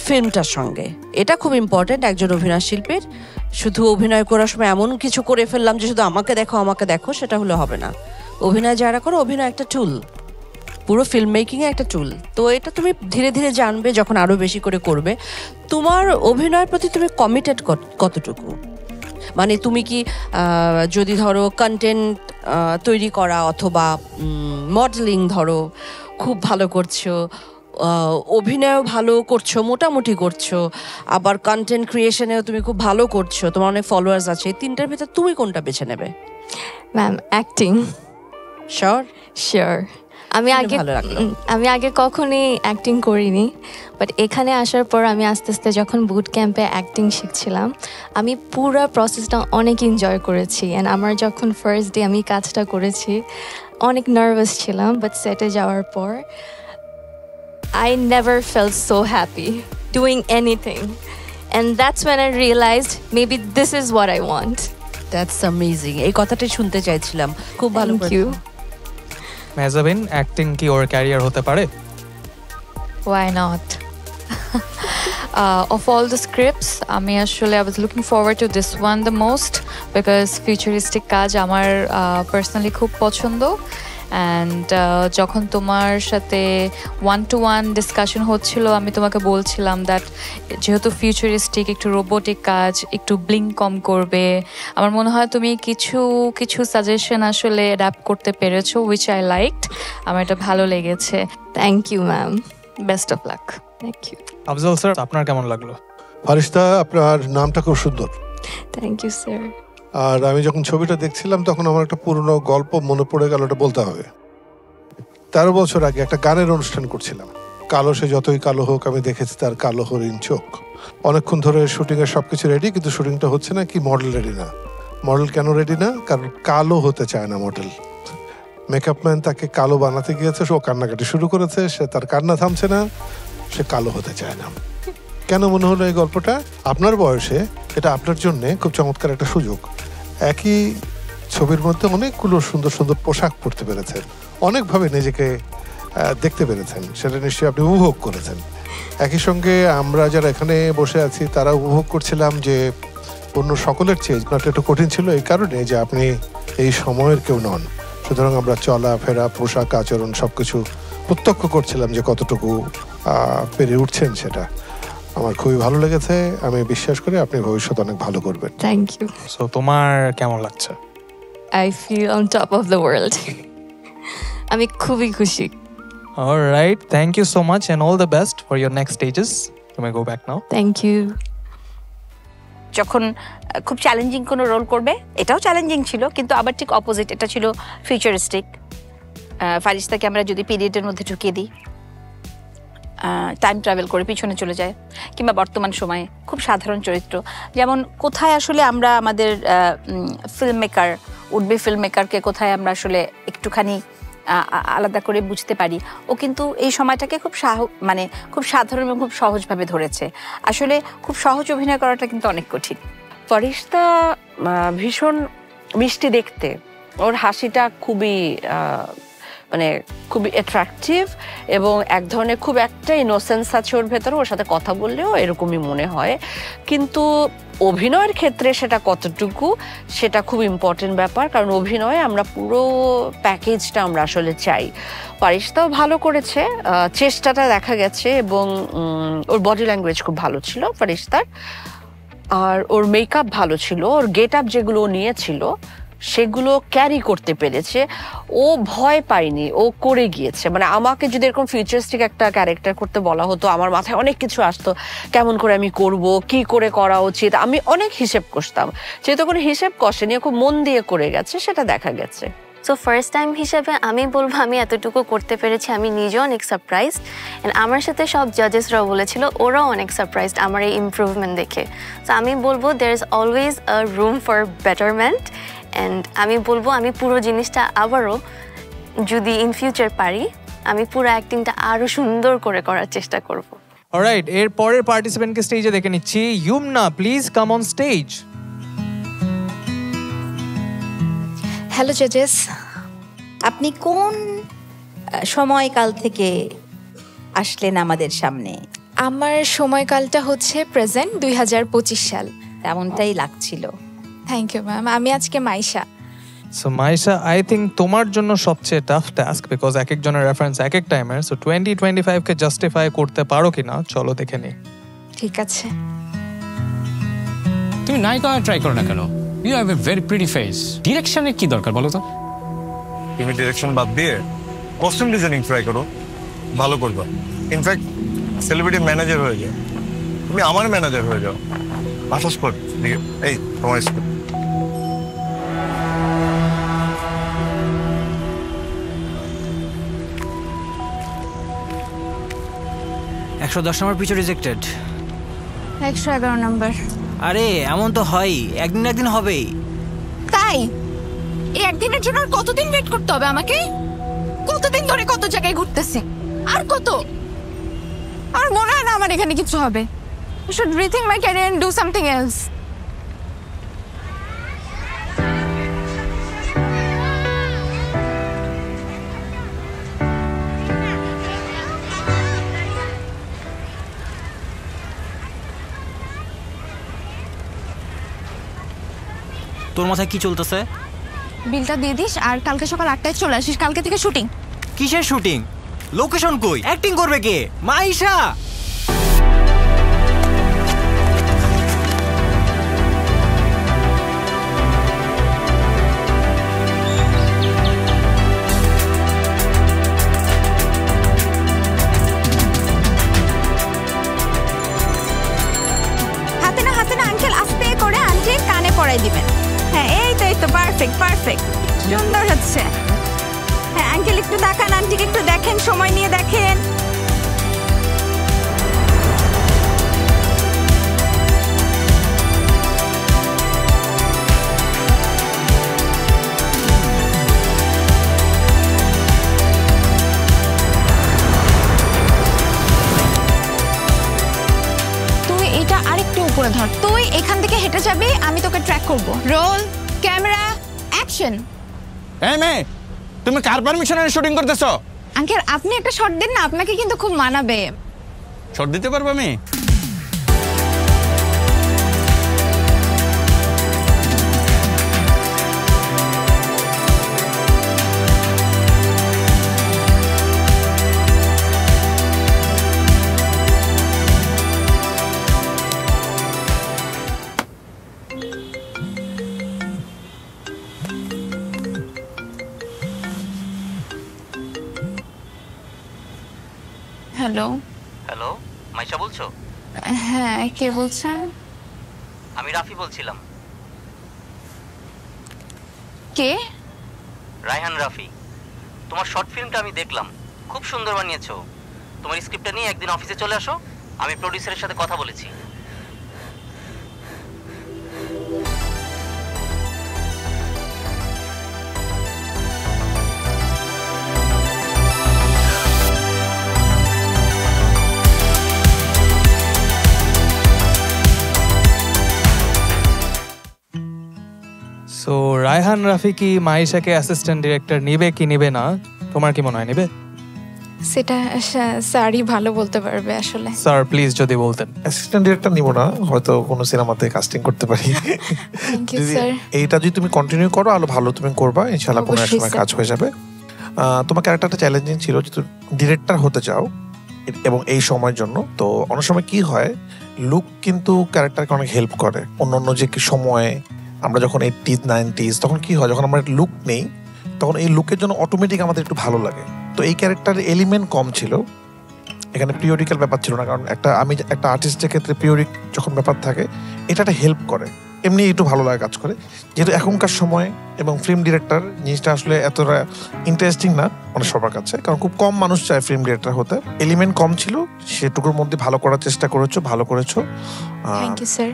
ফিল্মটার সঙ্গে। এটা খুব ইম্পর্টেন্ট একজন অভিনয় শিল্পীর। শুধু অভিনয় করার সময় এমন কিছু করে ফেললাম যে শুধু আমাকে দেখো আমাকে দেখো, সেটা হলে হবে না। অভিনয় যারা করো, অভিনয় একটা টুল, পুরো ফিল্ম মেকিং এ একটা টুল। তো এটা তুমি ধীরে ধীরে জানবে যখন আরো বেশি করে করবে। তোমার অভিনয়ের প্রতি তুমি কমিটেড কতটুকু, মানে তুমি কি যদি ধরো কন্টেন্ট তৈরি করা অথবা মডেলিং ধরো খুব ভালো করছো, অভিনয়ও ভালো করছো, মোটামুটি করছো, আবার কন্টেন্ট ক্রিয়েশনেও তুমি খুব ভালো করছো, তোমার অনেক ফলোয়ার্স আছে, এই তিনটার ভিতরে তুমি কোনটা বেছে নেবে?
Ma'am, acting.
শিওর?
শিওর। আমি আগে কখনোই অ্যাক্টিং করিনি, বাট এখানে আসার পর আমি আস্তে আস্তে যখন বুট ক্যাম্পে অ্যাক্টিং শিখছিলাম, আমি পুরো প্রসেসটা অনেক এনজয় করেছি। অ্যান্ড আমার যখন ফার্স্ট ডে আমি কাজটা করেছি, অনেক নার্ভাস ছিলাম, বাট সেটে যাওয়ার পর I never felt so happy doing anything, and that's when I realized maybe this is what I want.
That's amazing. এই কথাটাই শুনতে চাইছিলাম। খুব ভালো।
Thank you.
মেহজাবিন, অ্যাক্টিং কি ওর ক্যারিয়ার হতে পারে?
Why not? Of all the scripts, I was looking forward to this one the most because futuristic কাজ আমার personally খুব পছন্দ। অ্যান্ড যখন তোমার সাথে 1-to-1 ডিসকাশন হচ্ছিল, আমি তোমাকে বলছিলাম দ্যাট যেহেতু ফিউচারিস্টিক, একটু রোবোটিক কাজ, একটু ব্লিঙ্ক কম করবে, আমার মনে হয় তুমি কিছু কিছু সাজেশন আসলে অ্যাডাপ্ট করতে পেরেছো, উইচ আই লাইকড। আমার এটা ভালো লেগেছে।
Thank you ma'am.
Best of luck.
Thank you.
Afzal sir, আপনার কেমন লাগলো?
ফারিস্তা, আপনার নামটা খুব সুন্দর।
Thank you sir.
আর আমি যখন ছবিটা দেখছিলাম তখন আমার একটা পুরনো গল্প মনে পড়ে গেল, ওটা বলতে হবে। 13 বছর আগে একটা গানের অনুষ্ঠান করছিলাম। কালো সে যতই কালো হোক, আমি দেখেছি তার কালো হরিণ চোখ। অনেকক্ষণ ধরে শুটিং এর সবকিছু রেডি, কিন্তু শুটিংটা হচ্ছে না। কি মডেল রেডি না? মডেল কেন রেডি না? কারণ কালো হতে চায় না মডেল। মেকআপ ম্যান তাকে কালো বানাতে গিয়েছে, সে কান্নাকাটি শুরু করেছে, সে তার কান্না থামছে না, সে কালো হতে চায় না। কেন মনে হলো এই গল্পটা? আপনার বয়সে এটা আপনার জন্য খুব চমৎকার একটা সুযোগ। একই ছবির মধ্যে অনেকগুলো সুন্দর সুন্দর পোশাক পরতে পেরেছেন, অনেকভাবে নিজেকে দেখতে পেরেছেন, সেটা নিশ্চয়ই আপনি উপভোগ করেছেন। একই সঙ্গে আমরা যারা এখানে বসে আছি তারা উপভোগ করছিলাম যে অন্য সকলের চেয়ে নাটকটা একটু কঠিন ছিল এই কারণে যে আপনি এই সময়ের কেউ নন, সুতরাং আমরা চলাফেরা, পোশাক, আচরণ সবকিছু প্রত্যক্ষ করছিলাম যে কতটুকু পেরে উঠছেন। সেটা আমার খুবই ভালো লেগেছে। আমি বিশ্বাস করি আপনি ভবিষ্যতে অনেক ভালো করবেন।
Thank you.
সো তোমার কেমন লাগছে?
I feel on top of the world. আমি খুবই খুশি।
Alright, thank you so much and all the best for your next stages. You may go back now.
Thank you.
যখন খুব চ্যালেঞ্জিং কোনো role করবে, এটাও চ্যালেঞ্জিং ছিল কিন্তু আবার ঠিক অপোজিট, এটা ছিল ফিউচারিস্টিক। ফারিস্তাকে আমরা যদি পিরিয়ডের মধ্যে ঢুকিয়ে দিই, টাইম ট্রাভেল করে পিছনে চলে যায়, কিংবা বর্তমান সময়ে খুব সাধারণ চরিত্র, যেমন কোথায় আসলে আমরা আমাদের ফিল্ম মেকার, উডবি ফিল্ম মেকারকে কোথায় আমরা আসলে একটুখানি আলাদা করে বুঝতে পারি, ও কিন্তু এই সময়টাকে খুব খুব সাধারণ এবং খুব সহজভাবে ধরেছে। আসলে খুব সহজ অভিনয় করাটা কিন্তু অনেক কঠিন।
ফারিস্তা ভীষণ মিষ্টি দেখতে, ওর হাসিটা খুবই খুবই অ্যাট্রাকটিভ এবং এক ধরনের খুব একটা ইনোসেন্স আছে ওর ভেতরে। ওর সাথে কথা বললেও এরকমই মনে হয়, কিন্তু অভিনয়ের ক্ষেত্রে সেটা কতটুকু, সেটা খুব ইম্পর্টেন্ট ব্যাপার, কারণ অভিনয়ে আমরা পুরো প্যাকেজটা আমরা আসলে চাই। ফারিস্তাও ভালো করেছে, চেষ্টাটা দেখা গেছে, এবং ওর বডি ল্যাঙ্গুয়েজ খুব ভালো ছিল ফারিস্তার, আর ওর মেকআপ ভালো ছিল, ওর গেট আপ যেগুলো নিয়েছিল সেগুলো ক্যারি করতে পেরেছে, ও ভয় পায়নি, ও করে গিয়েছে। আমাকে যদি এরকম ফিউচারিস্টিক একটা ক্যারেক্টার করতে বলা হতো, আমার মাথায় অনেক কিছু আসতো, কেমন করে আমি করব, কি করে করা উচিত, আমি অনেক হিসেব কষতাম। যেহেতু কোনো হিসেব কষেনি, খুব মন দিয়ে করে গেছে, সেটা দেখা গেছে।
সো ফার্স্ট টাইম হিসেবে আমি বলবো আমি এতটুকু করতে পেরেছি, আমি নিজেও অনেক সারপ্রাইজড, অ্যান্ড আমার সাথে সব জাজেসরাও বলেছিল ওরাও অনেক সারপ্রাইজড আমার এই ইমপ্রুভমেন্ট দেখে। সো আমি বলবো there is always a room for betterment, and আমি বলবো আমি পুরো জিনিসটা আবারও যদি ইন ফিউচার পারি, আমি পুরো অ্যাক্টিংটা আরো সুন্দর করে করার চেষ্টা করব।
অলরাইট, এর পরের পার্টিসিপেন্টকে স্টেজে দেখে নিচ্ছি। Yumna, please come on stage.
Hello জাজেস, আপনি কোন সময়কাল থেকে আসলেন আমাদের সামনে?
আমার সময়কালটা হচ্ছে প্রেজেন্ট 2025 সাল।
তেমনটাই লাগছিল।
Thank you ma'am. আমি আজকে Maisha.
So Maisha, I think তোমার জন্য সবচেয়ে টাফ টাস্ক, বিকজ এক একজনের রেফারেন্স এক এক টাইমের। সো 2025 কে জাস্টিফাই করতে পারো কিনা চলো দেখে নি।
ঠিক আছে।
তুমি নায়িকা ট্রাই করো না কেন? You have a very pretty face. ডিরেকশনের কি দরকার বলো তো?
তুমি ডিরেকশন বাদ দিয়ে কস্টিউম ডিজাইনিং ট্রাই করো, ভালো করবে। ইনফ্যাক্ট সেলিব্রিটি ম্যানেজার হয়ে যাও, তুমি আমার ম্যানেজার হয়ে যাও। মাসাজ কর, এই তোমার স্কুল।
নম্বর পিছু রিজেক্টেড।
111 নম্বর।
আরে এমন তো হয়, একদিন হবেই।
তাই এই একদিনের জন্য আর কতদিন ওয়েট করতে হবে আমাকে? কতদিন ধরে কত জায়গায় ঘুরতেছি, আর কত? আর মনে হয় না আমার এখানে কিছু হবে। I should rethink my career and do something else.
তোর মাথায় কি চলতেছে?
বিলটা দিয়ে দিস আর কালকে সকাল 8টায় চলে আসিস। কালকে থেকে শুটিং।
কিসের শুটিং? লোকেশন কই? অ্যাক্টিং করবে কে? মাইশা।
হাতে না আঙ্কেল আস্তে করে আন্টি কানে পরাই দিবেন। হ্যাঁ এই তো পারফেক্ট সুন্দর হচ্ছে। হ্যাঁ আঙ্কেল একটু দেখান, আন্টিকে একটু দেখেন, সময় নিয়ে দেখেন। করে ধর। তুই এখান থেকে হেঁটে যাবি, আমি তোকে ট্র্যাক করব। Roll camera action.
এই মেয়ে, তুমি কার পারমিশনে শুটিং করতেছো?
আঙ্কেল আপনি একটা শট দেন না, আপনাকে কিন্তু খুব মানাবে।
শট দিতে পারবো আমি?
হ্যালো।
হ্যালো, মাইশা বলছো?
হ্যাঁ, কে বলছেন?
আমি রাফি বলছিলাম।
কে?
রায়হান রাফি। তোমার শর্ট ফিল্মটা আমি দেখলাম, খুব সুন্দর বানিয়েছো। তোমার স্ক্রিপ্টটা নিয়ে একদিন অফিসে চলে আসো, আমি প্রোডিউসারের সাথে কথা বলেছি।
সো রায়হান রাফি কি মাইশাকে অ্যাসিস্ট্যান্ট ডিরেক্টর নিবে কি নিবে না, তোমার কি মনে হয় নিবে?
সেটা স্যারই ভালো বলতে পারবে আসলে।
স্যার প্লিজ যদি বলতেন।
অ্যাসিস্ট্যান্ট ডিরেক্টর নিব না, হয়তো কোনো সিনেমাতে কাস্টিং করতে পারি।
Thank you sir.
এইটা যদি তুমি কন্টিনিউ করো আরো ভালো তুমি করবা, ইনশাআল্লাহ কোনো এক সময় কাজ হয়ে যাবে। তোমার ক্যারেক্টারটা চ্যালেঞ্জিং ছিল, যেহেতু ডিরেক্টর হতে চাও এবং এই সময়ের জন্য। তো অনেক সময় কি হয়, লুক কিন্তু ক্যারেক্টারকে অনেক হেল্প করে। অন্য যে সময়ে আমরা যখন 80s 90s তখন কি হয়, যখন আমরা লুক নেই তখন এই লুকের জন্য অটোমেটিক আমাদের একটু ভালো লাগে। তো এই ক্যারেক্টারের এলিমেন্ট কম ছিল, এখানে পিরিয়ডিক্যাল ব্যাপার ছিল না। কারণ একটা আর্টিস্টের ক্ষেত্রে পিরিয়ডিক যখন ব্যাপার থাকে, এটা একটা হেল্প করে, এমনি একটু ভালো লাগে কাজ করে। যেহেতু এখনকার সময় এবং ফিল্ম ডিরেক্টর জিনিসটা আসলে এতটা ইন্টারেস্টিং না মানে সবার কাছে, কারণ খুব কম মানুষ চায় ফিল্ম ডিরেক্টর হতে। এলিমেন্ট কম ছিল, সেটুকুর মধ্যে ভালো করার চেষ্টা করেছো, ভালো করেছো।
Thank you sir.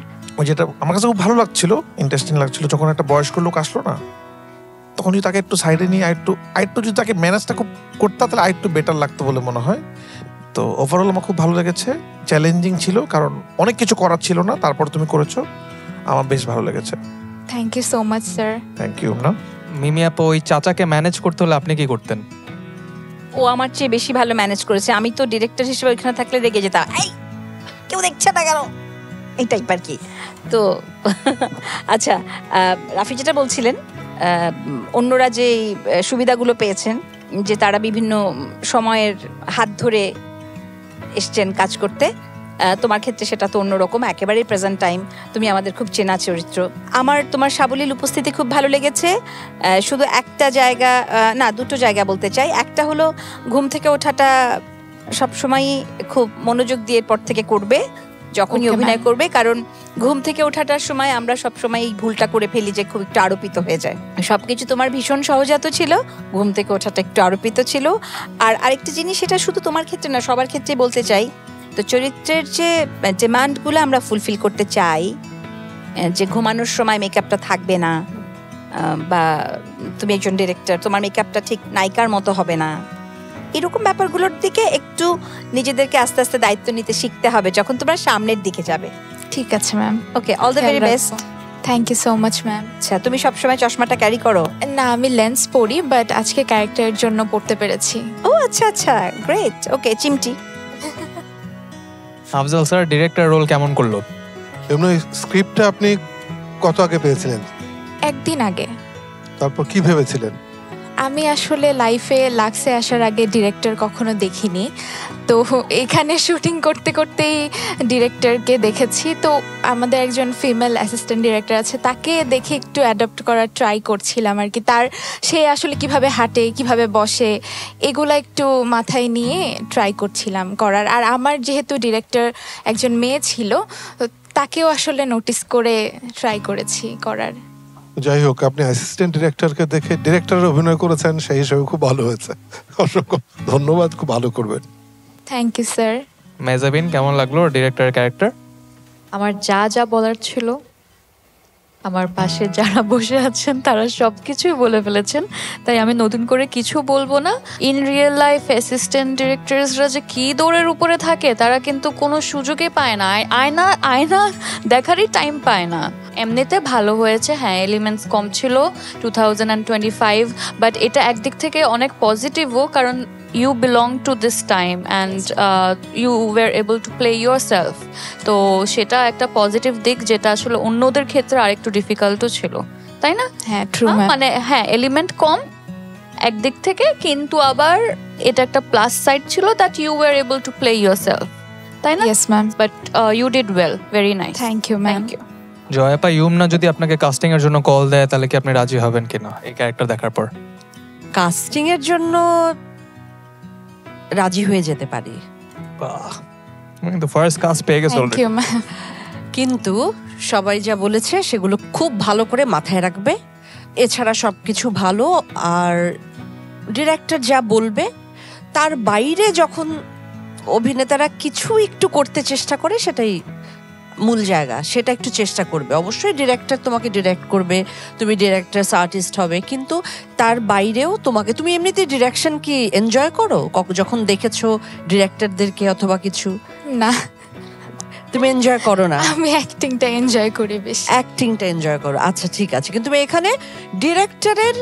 যেটা আমার কাছে খুব ভালো লাগছিল, ইন্টারেস্টিং লাগছিল, যখন একটা বয়স্ক লোক আসলো না, তখন যদি তাকে একটু সাইডে নিয়ে আরেকটু যদি তাকে ম্যানেজটা খুব করতে, তাহলে আরেকটু বেটার লাগতো বলে মনে হয়। তো ওভারঅল আমার খুব ভালো লেগেছে। চ্যালেঞ্জিং ছিল কারণ অনেক কিছু করার ছিল না, তারপর তুমি করেছো, আমার বেশ ভালো লেগেছে।
Thank you so much sir.
Thank you. না
মিমি আপু, ওই চাচাকে ম্যানেজ করতে হলে আপনি কি করতেন?
ও আমার চেয়ে বেশি ভালো ম্যানেজ করেছে। আমি তো ডিরেক্টর হিসেবে ওইখানে থাকলে রেগে যেতাম, এই কেউ দেখছে না কেন, এই টাইপ আর কি। তো আচ্ছা, রাফি যেটা বলছিলেন, অন্যরা যে সুবিধাগুলো পেয়েছেন, যে তারা বিভিন্ন সময়ের হাত ধরে এসছেন কাজ করতে, তোমার ক্ষেত্রে সেটা তো অন্যরকম, একেবারেই প্রেজেন্ট টাইম। তুমি আমাদের খুব চেনা চরিত্র। আমার তোমার সাবলীল উপস্থিতি খুব ভালো লেগেছে। শুধু একটা জায়গা না, দুটো জায়গা বলতে চাই। একটা হলো ঘুম থেকে ওঠাটা সবসময়ই খুব মনোযোগ দিয়ে পর থেকে করবে যখনই অভিনয় করবে, কারণ ঘুম থেকে ওঠাটার সময় আমরা সবসময় এই ভুলটা করে ফেলি যে খুব একটু আরোপিত হয়ে যায়। সবকিছু তোমার ভীষণ সহজাত ছিল, ঘুম থেকে ওঠাটা একটু আরোপিত ছিল। আর আরেকটা জিনিস, সেটা শুধু তোমার ক্ষেত্রে না, সবার ক্ষেত্রে বলতে চাই, তো চরিত্রের যে ডিমান্ডগুলো আমরা ফুলফিল করতে চাই, যে ঘুমানোর সময় মেকআপটা থাকবে না, বা তুমি একজন ডিরেক্টর, তোমার মেকআপটা ঠিক নায়িকার মতো হবে না, এরকম ব্যাপারগুলোর দিকে একটু নিজেদেরকে আস্তে আস্তে দায়িত্ব নিতে শিখতে হবে যখন তোমরা সামনের দিকে যাবে।
ঠিক আছে ma'am.
Okay, all the very best.
Thank you so much ma'am.
আচ্ছা, তুমি সবসময় চশমাটা ক্যারি করো?
না, আমি লেন্স পরি, বাট আজকে ক্যারেক্টারের জন্য পড়তে পেরেছি।
ও আচ্ছা আচ্ছা, গ্রেট। ওকে, চিমটি।
আফজাল স্যার, ডিরেক্টর রোল কেমন করলো?
এমনি স্ক্রিপ্টটা আপনি কত আগে পেয়েছিলেন?
একদিন আগে।
তারপর কি ভেবেছিলেন?
আমি আসলে লাইফে লাক্সে আসার আগে ডিরেক্টর কখনো দেখিনি, তো এখানে শুটিং করতে করতেই ডিরেক্টরকে দেখেছি। তো আমাদের একজন ফিমেল অ্যাসিস্ট্যান্ট ডিরেক্টর আছে, তাকে দেখে একটু অ্যাডপ্ট করার ট্রাই করছিলাম আর কি। সে আসলে কিভাবে হাঁটে, কিভাবে বসে, এগুলো একটু মাথায় নিয়ে ট্রাই করছিলাম করার। আর আমার যেহেতু ডিরেক্টর একজন মেয়ে ছিল, তাকেও আসলে নোটিস করে ট্রাই করেছি করার।
যাই হোক, আপনি অ্যাসিস্ট্যান্ট ডিরেক্টরকে দেখে ডিরেক্টরের অভিনয় করেছেন, সেই হিসেবে খুব ভালো হয়েছে। অসংখ্য ধন্যবাদ, খুব ভালো করবেন।
Thank you sir.
মেজাবিন, কেমন লাগলো ডিরেক্টরের ক্যারেক্টার?
আমার যা যা বলার ছিল আমার পাশে যারা বসে আছেন তারা সবকিছুই বলে ফেলেছেন, তাই আমি নতুন করে কিছু বলবো না। ইন রিয়েল লাইফ অ্যাসিস্ট্যান্ট ডিরেক্টরসরা যে কি দৌড়ের উপরে থাকে, তারা কিন্তু কোনো সুযোগই পায় না, আয়না দেখারই টাইম পায় না। এমনিতে ভালো হয়েছে, হ্যাঁ এলিমেন্টস কম ছিল 2025, বাট এটা একদিক থেকে অনেক পজিটিভও, কারণ you belong to this time and you were able to play yourself, তো সেটা একটা পজিটিভ দিক, যেটা আসলে অন্যদের ক্ষেত্রে আরেকটু ডিফিকাল্টও ছিল, তাই না?
হ্যাঁ ট্রু,
মানে হ্যাঁ এলিমেন্ট কম একদিক থেকে, কিন্তু আবার এটা একটা প্লাস সাইড ছিল that you were able to play yourself, তাই না?
Yes ma'am,
but you did well, very nice.
Thank you ma'am.
জয়াপা, ইউমনা যদি আপনাকে কাস্টিং এর জন্য কল দেয় তাহলে কি আপনি রাজি হবেন কিনা এই ক্যারেক্টার দেখার পর?
কাস্টিং এর জন্য রাজি হয়ে যেতে পারি,
কিন্তু ফার্স্ট কাস্ট পেয়ে গেছে
Thank you ma'am.
কিন্তু সবাই যা বলেছে সেগুলো খুব ভালো করে মাথায় রাখবে। এছাড়া সবকিছু ভালো, আর ডিরেক্টর যা বলবে তার বাইরে যখন অভিনেতারা কিছু একটু করতে চেষ্টা করে, সেটাই মূল জায়গা, সেটা একটু চেষ্টা করবে। অবশ্যই ডিরেক্টর তোমাকে ডিরেক্ট করবে, তুমি ডিরেক্টরস আর্টিস্ট হবে, কিন্তু তার বাইরেও তুমি এমনিতে ডিরেকশন কি এনজয় করো? যখন দেখেছো ডিরেক্টরদেরকে অথবা কিছু?
না,
তুমি এনজয় করো না?
আমি অ্যাক্টিংটা এনজয় করি বেশি।
অ্যাক্টিংটা এনজয় করো, আচ্ছা ঠিক আছে, কিন্তু তুমি এখানে ডিরেক্টরের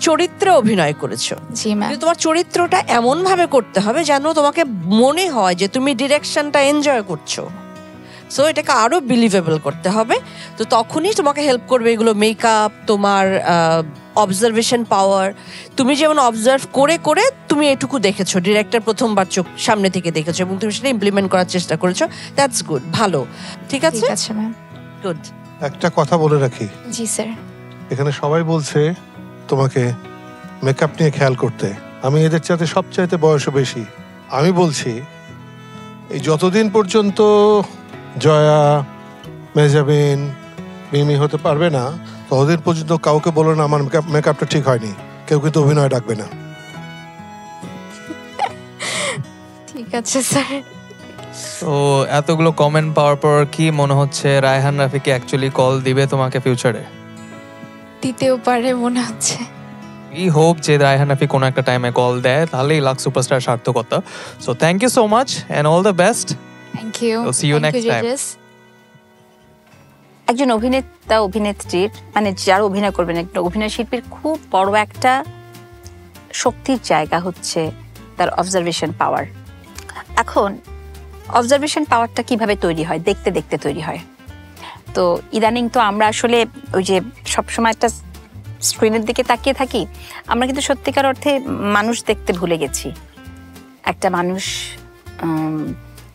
চরিত্রে অভিনয় করেছো।
জি ম্যাম।
তোমার চরিত্রটা এমন ভাবে করতে হবে যেন তোমাকে মনে হয় যে তুমি ডিরেকশনটা এনজয় করছো। সো এটাকে আরো বিলিভেবল করতে হবে। তো তখনই তোমাকে হেল্প করবে এগুলো, মেকআপ, তোমার অবজারভেশন পাওয়ার। তুমি যেমন অবজার্ভ করে করে তুমি এটুকু দেখেছো, ডিরেক্টর প্রথমবার চোখ সামনে থেকে দেখেছো এবং তুমি সেটা ইমপ্লিমেন্ট করার চেষ্টা করেছো, দ্যাটস গুড, ভালো, ঠিক আছে?
ঠিক আছে ম্যাম।
গুড।
একটা কথা বলে রাখি,
জি স্যার।
এখানে সবাই বলছে তোমাকে মেকআপ নিয়ে খেয়াল করতে, আমি এদের চাইতে সবচাইতে বয়সও বেশি। আমি বলছি এই যতদিন পর্যন্ত জয়া, মেজাবিন, মিমি হতে পারবে না, ততদিন পর্যন্ত কাউকে বলো না আমার মেকআপটা ঠিক হয়নি, কেউ কিন্তু অভিনয় ডাকবে না।
ঠিক আছে স্যার।
তো এতগুলো কমেন্ট পাওয়ার পর কি মনে হচ্ছে রায়হান রাফিকে অ্যাকচুয়ালি কল দিবে তোমাকে ফিউচারে?
দিতেও পারে মনে হচ্ছে।
We hope যে রায়হান রাফি কোনো একটা টাইমে কল দেয়, তাহলেই লাক্স সুপারস্টার সার্থকতা। So thank you so much and all the best.
Thank you.
See you next time.
একজন অভিনেতা অভিনেত্রীর মানে যারা অভিনয় করবেন, একটা অভিনয় শিল্পীর খুব বড় একটা শক্তির জায়গা হচ্ছে তার অবজারভেশন পাওয়ার। এখন অবজারভেশন পাওয়ারটা কিভাবে তৈরি হয়? দেখতে দেখতে তৈরি হয়। তো ইদানিং তো আমরা আসলে ওই যে সবসময় একটা স্ক্রিনের দিকে তাকিয়ে থাকি, আমরা কিন্তু সত্যিকার অর্থে মানুষ দেখতে ভুলে গেছি। একটা মানুষ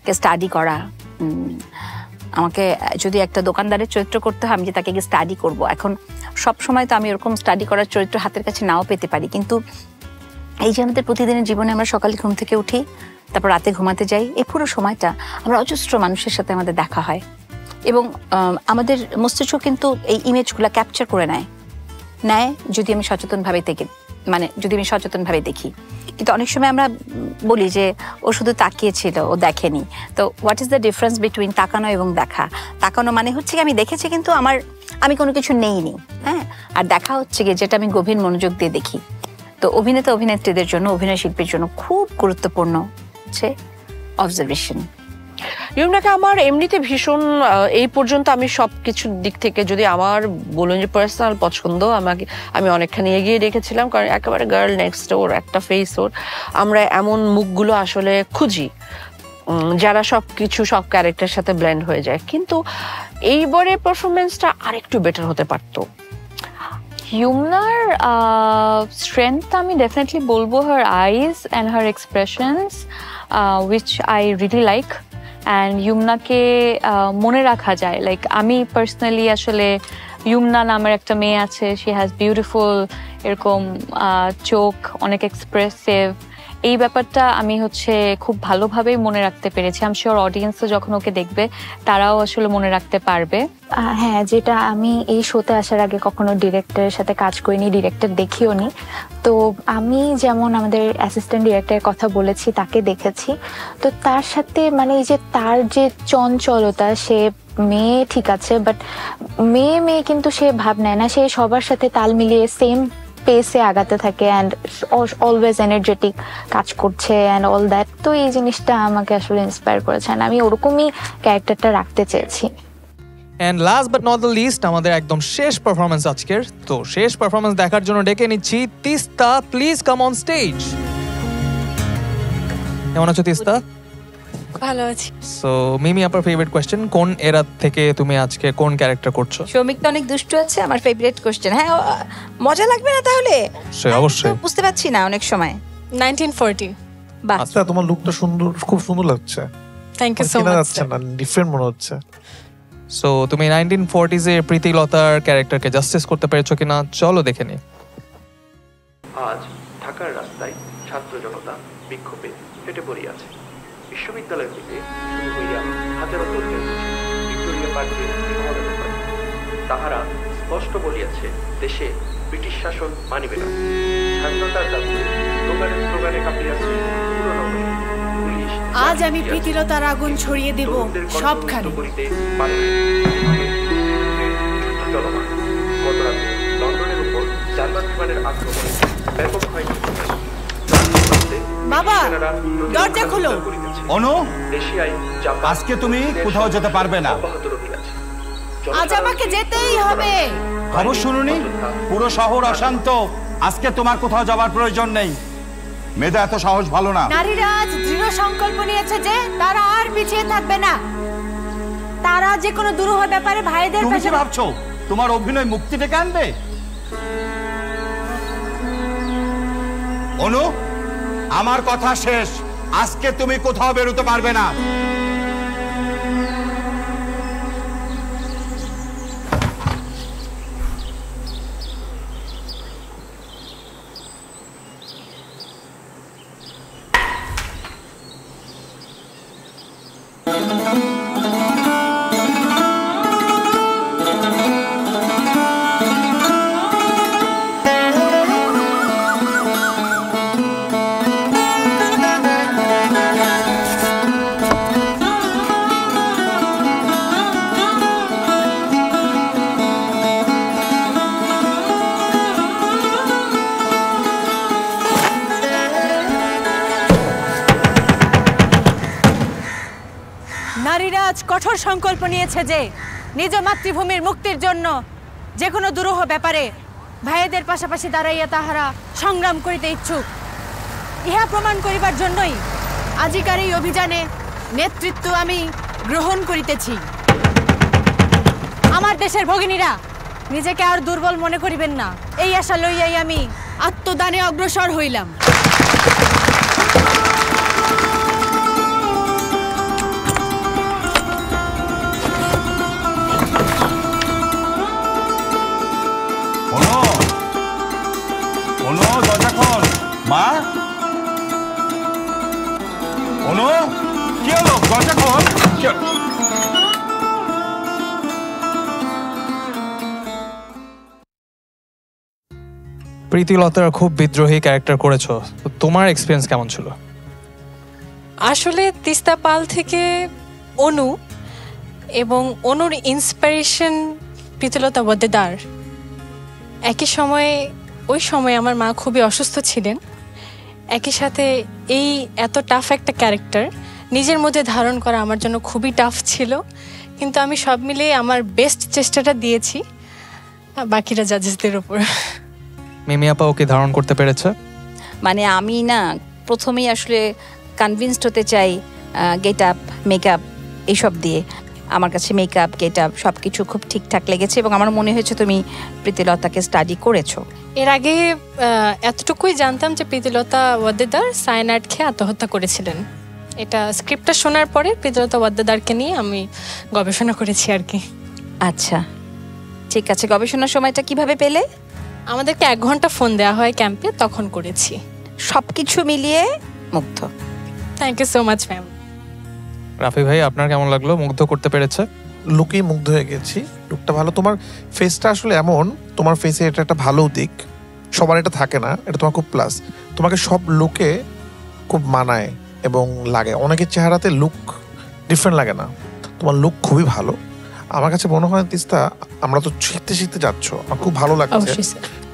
কে স্টাডি করা, আমাকে যদি একটা দোকানদারের চরিত্র করতে হয়, আমি যে তাকে স্টাডি করব, এখন সব সময় তো আমি ওরকম স্টাডি করার চরিত্র হাতের কাছে নাও পেতে পারি, কিন্তু এই যে আমাদের প্রতিদিনের জীবনে আমরা সকালে ঘুম থেকে উঠি, তারপর রাতে ঘুমাতে যাই, এই পুরো সময়টা আমরা অজস্র মানুষের সাথে আমাদের দেখা হয় এবং আমাদের মস্তিষ্ক কিন্তু এই ইমেজগুলো ক্যাপচার করে নেয় যদি আমি সচেতনভাবে দেখি। কিন্তু অনেক সময় আমরা বলি যে ও শুধু তাকিয়েছিল, ও দেখেনি। তো what is the difference between তাকানো এবং দেখা? তাকানো মানে হচ্ছে কি আমি দেখেছি কিন্তু আমি কোনো কিছু নেইনি, হ্যাঁ, আর দেখা হচ্ছে কি যেটা আমি গভীর মনোযোগ দিয়ে দেখি। তো অভিনেতা অভিনেত্রীদের জন্য, অভিনয় শিল্পীর জন্য খুব গুরুত্বপূর্ণ হচ্ছে অবজারভেশন। ইউমনাকে আমার এমনিতে ভীষণ, এই পর্যন্ত আমি সব কিছুর দিক থেকে যদি আমার বলুন যে পার্সোনাল পছন্দ, আমি অনেকখানি এগিয়ে রেখেছিলাম, কারণ একেবারে গার্ল নেক্সট ডোর একটা ফেস ওর। আমরা এমন মুখগুলো আসলে খুঁজি যারা সব ক্যারেক্টারের সাথে ব্লেন্ড হয়ে যায়, কিন্তু এইবারে পারফরমেন্সটা আরেকটু বেটার হতে পারতো।
ইউমনার স্ট্রেংথ আমি ডেফিনেটলি বলবো her eyes and her expressions, which I really like. And ইউমনাকে মনে রাখা যায়, লাইক আমি পার্সোনালি আসলে ইউমনা নামের একটা মেয়ে আছে, শি হ্যাজ বিউটিফুল এরকম চোখ, অনেক এক্সপ্রেসিভ, এই ব্যাপারটা আমি খুব ভালোভাবেই মনে রাখতে পেরেছি। আমি শিওর অডিয়েন্সও যখন ওকে দেখবে তারাও আসলে মনে রাখতে পারবে।
হ্যাঁ, যেটা আমি এই শোতে আসার আগে কখনো ডিরেক্টরের সাথে কাজ করিনি, ডিরেক্টর দেখিও নি। তো আমি যেমন আমাদের অ্যাসিস্ট্যান্ট ডিরেক্টরের কথা বলেছি, তাকে দেখেছি। তো তার সাথে মানে এই যে তার যে চঞ্চলতা, সে
মেয়ে ঠিক আছে, বাট মেয়ে কিন্তু সে ভাব নেয় না, সে সবার সাথে তাল মিলিয়ে সেম পেসে আগাতে থাকে অ্যান্ড অলওয়েজ এনার্জেটিক কাজ করছে অ্যান্ড অল দ্যাট। তো এই জিনিসটা আমাকে আসলে ইন্সপায়ার করেছে, আমি ওরকমই ক্যারেক্টারটা রাখতে চেয়েছি।
And last but not the least, আমাদের একদম শেষ পারফরমেন্স আজকের। তো শেষ পারফরমেন্স দেখার জন্য ডেকে নিচ্ছি Teesta, please come on stage. কেমন আছো তিস্তা?
ভালো আছি।
সো মিমি আপনার ফেভারিট কোশ্চেন, কোন এরা থেকে তুমি আজকে কোন ক্যারেক্টার করছো?
সৌমিক তো অনেক দুষ্টু আছে, আমার ফেভারিট কোশ্চেন। হ্যাঁ, মজা লাগবে না তাহলে?
অবশ্যই।
বুঝতে পারছি না অনেক সময়।
1940।
বাহ,
আচ্ছা, তোমার লুকটা সুন্দর, খুব সুন্দর লাগছে।
Thank you so much.
যাচ্ছে না, ডিফারেন্ট মনে হচ্ছে।
সো তুমি 1940s এর প্রীতিলতার ক্যারেক্টারকে জাস্টিস করতে পেরেছো কিনা, চলো দেখে নি।
আজ ঢাকার রাস্তায় ছাত্র জনতা বিক্ষোভে ফেটে পড়িয়াছে। বিশ্ববিদ্যালয় হইতে শুরু হইয়া হাজারো তরুণের ভিক্টোরিয়া পার্কে সমাবেশ করে। তাহারা স্পষ্ট বলিয়াছে, দেশে ব্রিটিশ শাসন মানিবে না। স্বাধীনতার দাবিতে স্লোগানে কাঁপিয়াছে পুরো নগরী। পুলিশ
আজ আমি প্রীতিলতার আগুন ছড়িয়ে দেব সবখানে।
করিতে পারে যুদ্ধ চলমান। গতরাতে লন্ডনের উপর জার্মান বিমানের আক্রমণে ব্যাপক হয়নি।
বাবা, দরজা খোলো।
অনু, আজকে তুমি কোথাও যেতে পারবে না।
আজ আমাকে যেতেই হবে।
খবর শুনুনি, পুরো শহর অশান্ত। আজকে তোমার কোথাও যাবার প্রয়োজন নেই। মেধা এত সাহস ভালো না।
নারীরা আজ দৃঢ় সংকল্প নিয়েছে যে তারা আর পিছিয়ে থাকবে না। তারা যে কোনো দুরূহ ব্যাপারে ভাইদের
তুমি কি ভাবছো তোমার অভিনয় মুক্তি ডেকে আনবে? অনু, আমার কথা শেষ। আজকে তুমি কোথাও বেরোতে পারবে না।
নারীরা আজ কঠোর সংকল্প নিয়েছে যে নিজ মাতৃভূমির মুক্তির জন্য যে কোনো দুরূহ ব্যাপারে ভাইদের পাশাপাশি দাঁড়াইয়া তাহারা সংগ্রাম করিতে ইচ্ছুক। ইহা প্রমাণ করিবার জন্যই আজিকার এই অভিযানে নেতৃত্ব আমি গ্রহণ করিতেছি। আমার দেশের ভগিনীরা নিজেকে আর দুর্বল মনে করিবেন না, এই আশা লইয়াই আমি আত্মদানে অগ্রসর হইলাম। দরজা খোল মা। অনু, কি হলো? দরজা খোল।
প্রীতিলতার খুব বিদ্রোহী ক্যারেক্টার করেছো, তোমার এক্সপিরিয়েন্স কেমন ছিল?
আসলে তিস্তা পাল থেকে অনু এবং অনুর ইন্সপিরেশন প্রীতিলতা ওয়াদ্দেদার। একই সময়ে ওই সময় আমার মা খুবই অসুস্থ ছিলেন, একই সাথে এই এত টাফ একটা ক্যারেক্টার নিজের মধ্যে ধারণ করা আমার জন্য খুবই টাফ ছিল, কিন্তু আমি সব মিলিয়ে আমার বেস্ট চেষ্টাটা দিয়েছি, বাকিরা জাজেসদের উপর।
মিমি আপা ওকে ধারণ করতে পেরেছে?
মানে আমি না প্রথমেই আসলে কনভিন্সড হতে চাই গেট আপ, মেকআপ এইসব দিয়ে। আমার কাছে মেকআপ, গেট আপ সব কিছু খুব ঠিকঠাক লেগেছে এবং আমার মনে হয়েছে তুমি প্রীতিলতাকে স্টাডি করেছো।
এর আগে এতটুকুই জানতাম যে প্রীতিলতা ওয়াদ্দেদার সায়ানাইড খেয়ে আত্মহত্যা করেছিলেন। এটা স্ক্রিপ্টটা শোনার পরে প্রীতিলতা ওয়াদ্দেদারকে নিয়ে আমি গবেষণা করেছি আর কি।
আচ্ছা, ঠিক আছে। গবেষণার সময়টা কিভাবে পেলে?
আমাদেরকে 1 ঘন্টা ফোন দেওয়া হয় ক্যাম্পে, তখন করেছি।
সবকিছু মিলিয়ে মুগ্ধ।
Thank you so much ma'am.
Rafi ভাই, আপনার কেমন লাগলো? মুগ্ধ করতে পেরেছে?
লুকেই মুগ্ধ হয়ে গেছি। লুকটা ভালো। তোমার ফেসটা আসলে এমন, তোমার ফেসে এটা একটা ভালো দিক, সবার এটা থাকে না, এটা তোমার খুব প্লাস। তোমাকে সব লুকে খুব মানায় এবং লাগে। অনেকের চেহারাতে লুক ডিফারেন্ট লাগে না, তোমার লুক খুবই ভালো। আমার কাছে মনে হয় তিস্তা, আমরা তো শিখতে শিখতে যাচ্ছ, আমার খুব ভালো লাগছে।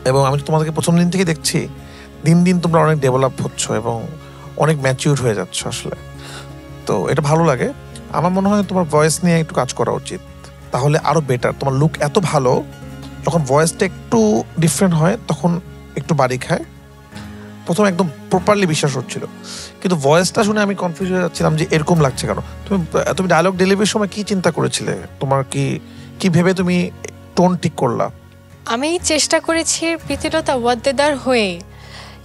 এবং আমি তোমাদেরকে প্রথম দিন থেকে দেখছি, দিন দিন তোমরা অনেক ডেভেলপ হচ্ছ এবং অনেক ম্যাচিউর হয়ে যাচ্ছ আসলে। তো এটা ভালো লাগে। আমার মনে হয় তোমার ভয়েস নিয়ে একটু কাজ করা উচিত, তাহলে আরো বেটার। তোমার লুক এত ভালো, যখন ভয়েসটা একটু ডিফারেন্ট হয় তখন একটু বাড়ি খায়। প্রথম একদম প্রপারলি বিশ্বাস হচ্ছিল, কিন্তু ভয়েসটা শুনে আমি কনফিউজ হয়ে যাচ্ছিলাম যে এরকম লাগছে কেন। তুমি ডায়লগ ডেলিভারির সময় কি চিন্তা করেছিলে? তোমার কি ভেবে তুমি টোন ঠিক করলা?
আমি চেষ্টা করেছি প্রীতিলতা ওয়াদ্দেদার হয়ে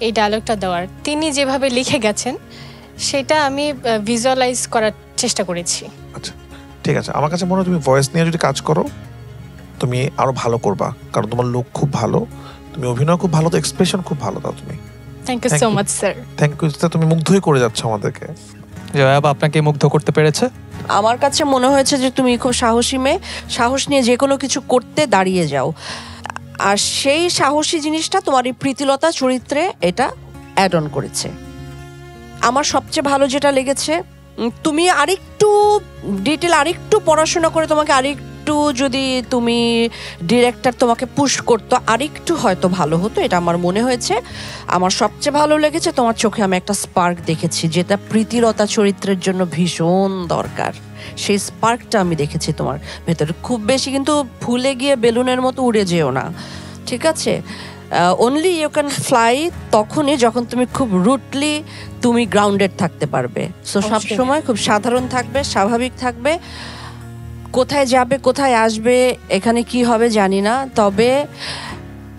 এই ডায়লগটা দেওয়ার। তিনি যেভাবে লিখে গেছেন সেটা আমি ভিজুয়ালাইজ করার চেষ্টা করেছি।
আচ্ছা ঠিক আছে, আমার কাছে মনে হয় তুমি ভয়েস নিয়ে যদি কাজ করো তুমি আরো ভালো করবা, কারণ তোমার লুক খুব ভালো, তুমি অভিনয় খুব ভালো, তো এক্সপ্রেশন খুব ভালো দাও তুমি।
Thank you so much sir.
Thank you, তুমি মুগ্ধই করে যাচ্ছ আমাদেরকে।
জয়াব আপনাকে মুগ্ধ করতে পেরেছে?
আমার কাছে মনে হয়েছে যে তুমি খুব সাহসী মেয়ে, সাহস নিয়ে যে কোনো কিছু করতে দাঁড়িয়ে যাও, আর সেই সাহসী জিনিসটা তোমার এই প্রীতিলতা চরিত্রে এটা অ্যাড অন করেছে। আমার সবচেয়ে ভালো যেটা লেগেছে, তুমি আরেকটু ডিটেল, আরেকটু পড়াশোনা করে তোমাকে আরেকটু যদি তুমি ডিরেক্টর তোমাকে পুশ করতো আরেকটু হয়তো ভালো হতো, এটা আমার মনে হয়েছে। আমার সবচেয়ে ভালো লেগেছে তোমার চোখে আমি একটা স্পার্ক দেখেছি, যেটা প্রীতিলতা চরিত্রের জন্য ভীষণ দরকার। সেই স্পার্কটা আমি দেখেছি তোমার ভেতরে। খুব বেশি কিন্তু ফুলে গিয়ে বেলুনের মতো উড়ে যেও না, ঠিক আছে? অনলি ইউ ক্যান ফ্লাই তখনই যখন তুমি খুব রুটলি তুমি গ্রাউন্ডেড থাকতে পারবে। সো সবসময় খুব সাধারণ থাকবে, স্বাভাবিক থাকবে। কোথায় যাবে কোথায় আসবে এখানে কি হবে জানি না, তবে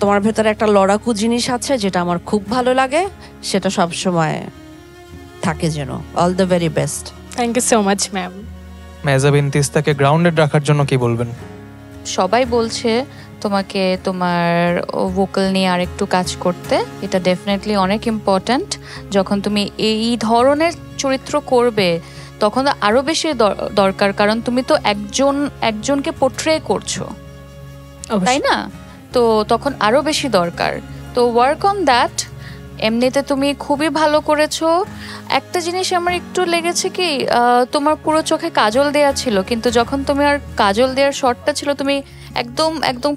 তোমার ভেতরে একটা লড়াকু জিনিস আছে যেটা আমার খুব ভালো লাগে, সেটা সবসময় থাকে যেন। All the very best.
Thank you so much ma'am.
Mehjabin তিস্তাকে গ্রাউন্ডেড রাখার জন্য কি বলবেন?
সবাই বলছে তোমাকে তোমার ভোকাল নিয়ে আরেকটু কাজ করতে, এটা ডেফিনেটলি অনেক ইম্পর্ট্যান্ট। যখন তুমি এই ধরনের চরিত্র করবে তখন আরো বেশি দরকার, কারণ তুমি তো একজনকে পোট্রে করছো, তাই না? তো তখন আরো বেশি দরকার। তো ওয়ার্ক অন দ্যাট। এমনিতে তুমি খুবই ভালো করেছো। একটা জিনিস আমার একটু লেগেছে কি, তোমার পুরো চোখে কাজল দেয়া ছিল, কিন্তু যখন তুমি আর কাজল দেওয়ার শটটা ছিল তুমি একদম একদম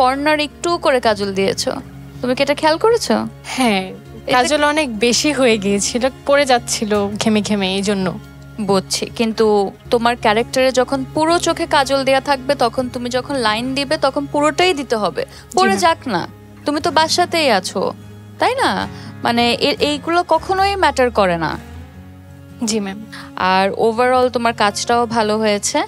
কর্নার একটু করে কাজল দিয়েছো। তুমি কি এটা খেয়াল করেছো?
হ্যাঁ, কাজল অনেক বেশি হয়ে গিয়েছিল, পড়ে যাচ্ছিল ঘেমে ঘেমে, এই জন্য।
বুঝছি, কিন্তু তোমার ক্যারেক্টারে যখন পুরো চোখে কাজল দেয়া থাকবে তখন তুমি যখন লাইন দিবে তখন পুরোটাই দিতে হবে, পড়ে যাক না। তুমি তো বাসাতেই আছো, তাই না? মানে এইগুলো কখনোই ম্যাটার করে না।
জি ম্যাম।
আর ওভারঅল তোমার কাজটাও ভালো হয়েছে।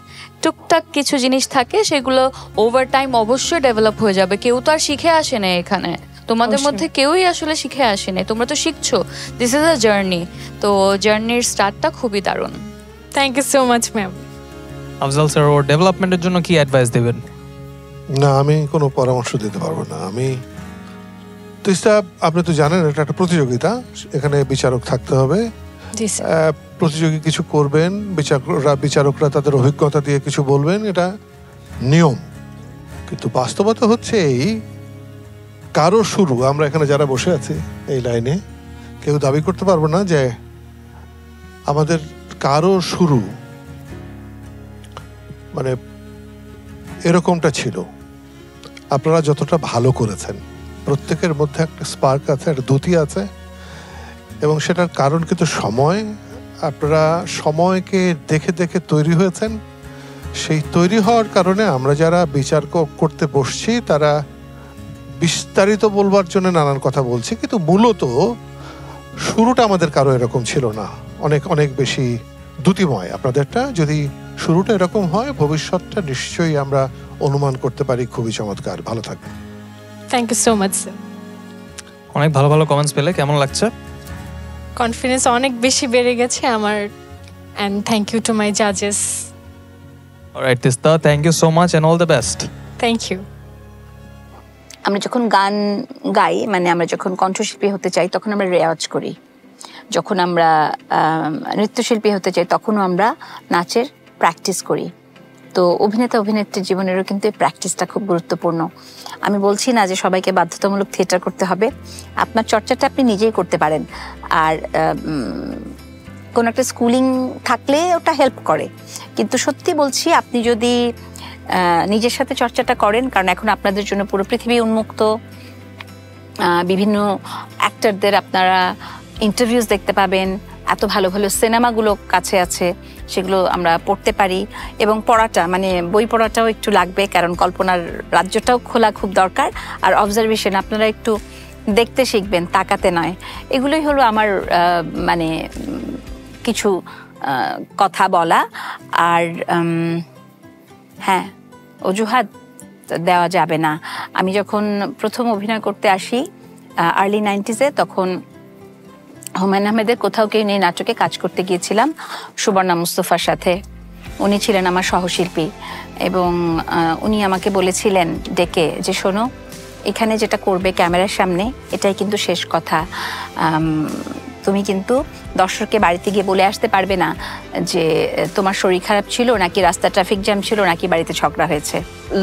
টুকটাক কিছু জিনিস থাকে, সেগুলো ওভার টাইম অবশ্যই ডেভেলপ হয়ে যাবে। কেউ তো আর শিখে আসে না এখানে, তোমাদের মধ্যে কেউই আসলে শিখে আসেনি, তোমরা তো শিখছো। This is a journey. তো জার্নির স্টার্টটা খুবই দারুণ।
Thank you so much ma'am.
Afzal sir ওর ডেভেলপমেন্টের জন্য কি অ্যাডভাইস দেবেন?
না, আমি কোনো পরামর্শ দিতে পারবো না। তিস্তা, আপনি তো জানেন এটা একটা প্রতিযোগিতা, এখানে বিচারক থাকতে হবে। প্রতিযোগী কিছু করবেন, বিচারকরা তাদের অভিজ্ঞতা দিয়ে কিছু বলবেন, এটা নিয়ম। কিন্তু বাস্তবতা হচ্ছে এই, কারো শুরু, আমরা এখানে যারা বসে আছি এই লাইনে কেউ দাবি করতে পারবো না যে আমাদের কারো শুরু মানে এরকমটা ছিল। আপনারা যতটা ভালো করেছেন, প্রত্যেকের মধ্যে একটা স্পার্ক আছে, একটা দ্যুতি আছে, এবং সেটার কারণ কিন্তু সময়। আপনারা সময়কে দেখে দেখে তৈরি হয়েছেন। সেই তৈরি হওয়ার কারণে আমরা যারা বিচার করতে বসছি তারা বিস্তারিত বলবার জন্য নানান কথা বলছি, কিন্তু মূলত শুরুটা আমাদের কারো এরকম ছিল না, অনেক অনেক বেশি দ্যুতিময়। আপনাদেরটা যদি শুরুটা এরকম হয়, ভবিষ্যৎটা নিশ্চয়ই আমরা অনুমান করতে পারি খুবই চমৎকার। ভালো থাকবেন।
Thank you so much sir.
অনেক ভালো ভালো কমেন্টস পেলে, কেমন লাগছে?
কনফিডেন্স অনেক বেশি বেড়ে গেছে আমার। And thank you to my জাজেস।
Alright Tista, thank you so much and all the best.
Thank you.
আমরা যখন গান গাই, মানে আমরা যখন কণ্ঠশিল্পী হতে চাই তখন আমরা রেওয়াজ করি। যখন আমরা নৃত্যশিল্পী হতে চাই তখনও আমরা নাচের প্র্যাকটিস করি। তো অভিনেতা অভিনেত্রীর জীবনেরও কিন্তু এই প্র্যাকটিসটা খুব গুরুত্বপূর্ণ। আমি বলছি না যে সবাইকে বাধ্যতামূলক থিয়েটার করতে হবে, আপনার চর্চাটা আপনি নিজেই করতে পারেন। আর কোনো একটা স্কুলিং থাকলে ওটা হেল্প করে, কিন্তু সত্যি বলছি আপনি যদি নিজের সাথে চর্চাটা করেন, কারণ এখন আপনাদের জন্য পুরো পৃথিবী উন্মুক্ত। বিভিন্ন অ্যাক্টরদের আপনারা ইন্টারভিউজ দেখতে পাবেন, এত ভালো ভালো সিনেমাগুলো কাছে আছে, সেগুলো আমরা পড়তে পারি। এবং পড়াটা মানে বই পড়াটাও একটু লাগবে, কারণ কল্পনার রাজ্যটাও খোলা খুব দরকার। আর অবজারভেশন আপনারা একটু দেখতে শিখবেন, তাকাতে নয়। এগুলোই হলো আমার মানে কিছু কথা বলা। আর হ্যাঁ, অজুহাত দেওয়া যাবে না। আমি যখন প্রথম অভিনয় করতে আসি আর্লি 90s-এ, তখন হুমায়ুন আহমেদের কোথাও কেউ নেই নাটকে কাজ করতে গিয়েছিলাম সুবর্ণা মুস্তফার সাথে। উনি ছিলেন আমার সহশিল্পী এবং উনি আমাকে বলেছিলেন ডেকে যে, শোনো, এখানে যেটা করবে ক্যামেরার সামনে এটাই কিন্তু শেষ কথা। তুমি কিন্তু দর্শককে বাড়িতে গিয়ে বলে আসতে পারবে না যে তোমার শরীর খারাপ ছিল, নাকি রাস্তা ট্রাফিক জ্যাম ছিল, নাকি বাড়িতে ঝগড়া হয়েছে।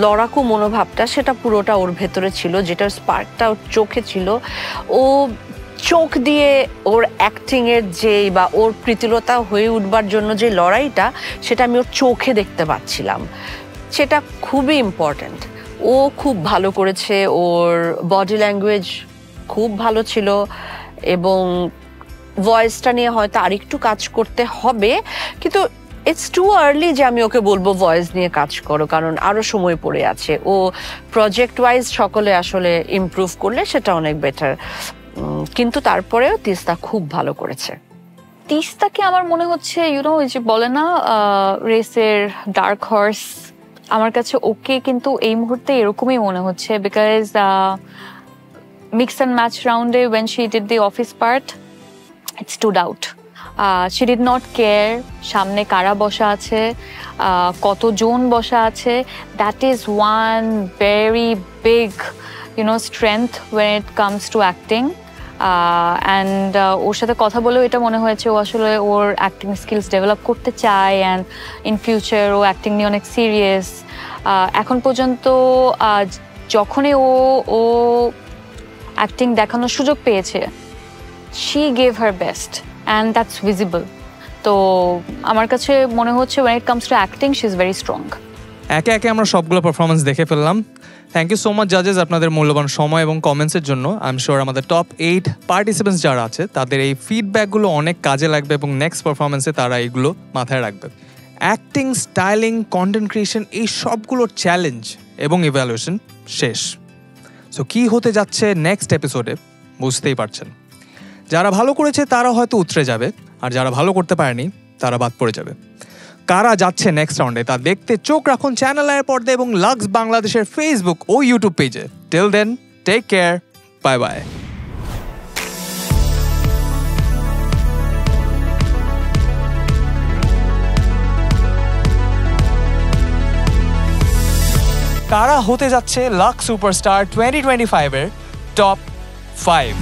লড়াকু মনোভাবটা সেটা পুরোটা ওর ভেতরে ছিল, যেটার স্পার্কটা ওর চোখে ছিল। ও চোখ দিয়ে ওর অ্যাক্টিংয়ের যে বা ওর প্রীতিলতা হয়ে উঠবার জন্য যে লড়াইটা, সেটা আমি ওর চোখে দেখতে পাচ্ছিলাম। সেটা খুবই ইম্পর্ট্যান্ট। ও খুব ভালো করেছে, ওর বডি ল্যাঙ্গুয়েজ খুব ভালো ছিল এবং ভয়েসটা নিয়ে হয়তো আরেকটু কাজ করতে হবে, কিন্তু ইটস টু আর্লি যে আমি ওকে বলবো ভয়েস নিয়ে কাজ করো, কারণ আরও সময় পড়ে আছে। ও প্রজেক্ট ওয়াইজ সকলে আসলে ইমপ্রুভ করলে সেটা অনেক বেটার। কিন্তু তারপরেও তিস্তা খুব ভালো করেছে।
তিস্তাকে আমার মনে হচ্ছে ওই যে বলে না রেসের ডার্ক হর্স, আমার কাছে ওকে কিন্তু এই মুহূর্তে এরকমই মনে হচ্ছে। বিকজ মিক্স অ্যান্ড ম্যাচ রাউন্ডে when she did the office part, it stood out. She did not care সামনে কারা বসা আছে, কতজন বসা আছে। That is one very big strength when it comes to acting. And ওর সাথে কথা বলেও এটা মনে হয়েছে ও আসলে ওর অ্যাক্টিং স্কিলস ডেভেলপ করতে চায়, অ্যান্ড ইন ফিউচার ও অ্যাক্টিং নিয়ে অনেক সিরিয়াস। এখন পর্যন্ত যখনই ও অ্যাক্টিং দেখানোর সুযোগ পেয়েছে, she gave her best and that's visible. তো আমার কাছে মনে হচ্ছে when it comes to acting she is very strong.
একে একে আমরা সবগুলো পারফরমেন্স দেখে ফেললাম। থ্যাংক ইউ সো মাচ জাজেস আপনাদের মূল্যবান সময় এবং কমেন্টসের জন্য। আই এম শিওর আমাদের টপ 8 পার্টিসিপেন্টস যারা আছে তাদের এই ফিডব্যাকগুলো অনেক কাজে লাগবে এবং নেক্সট পারফরমেন্সে তারা এইগুলো মাথায় রাখবে। অ্যাক্টিং, স্টাইলিং, কন্টেন্ট ক্রিয়েশন, এই সবগুলোর চ্যালেঞ্জ এবং ইভ্যালুয়েশন শেষ। সো কী হতে যাচ্ছে নেক্সট এপিসোডে বুঝতেই পারছেন। যারা ভালো করেছে তারা হয়তো উতরে যাবে, আর যারা ভালো করতে পারেনি তারা বাদ পড়ে যাবে। কারা যাচ্ছে নেক্সট রাউন্ডে তা দেখতে চোখ রাখুন চ্যানেল আয়ের পর্দায় এবং লাক্স বাংলাদেশের ফেসবুক ও ইউটিউব পেজে। Till then, take care, bye bye. কারা হতে যাচ্ছে লাক্স সুপারস্টার 2025-এর টপ 5?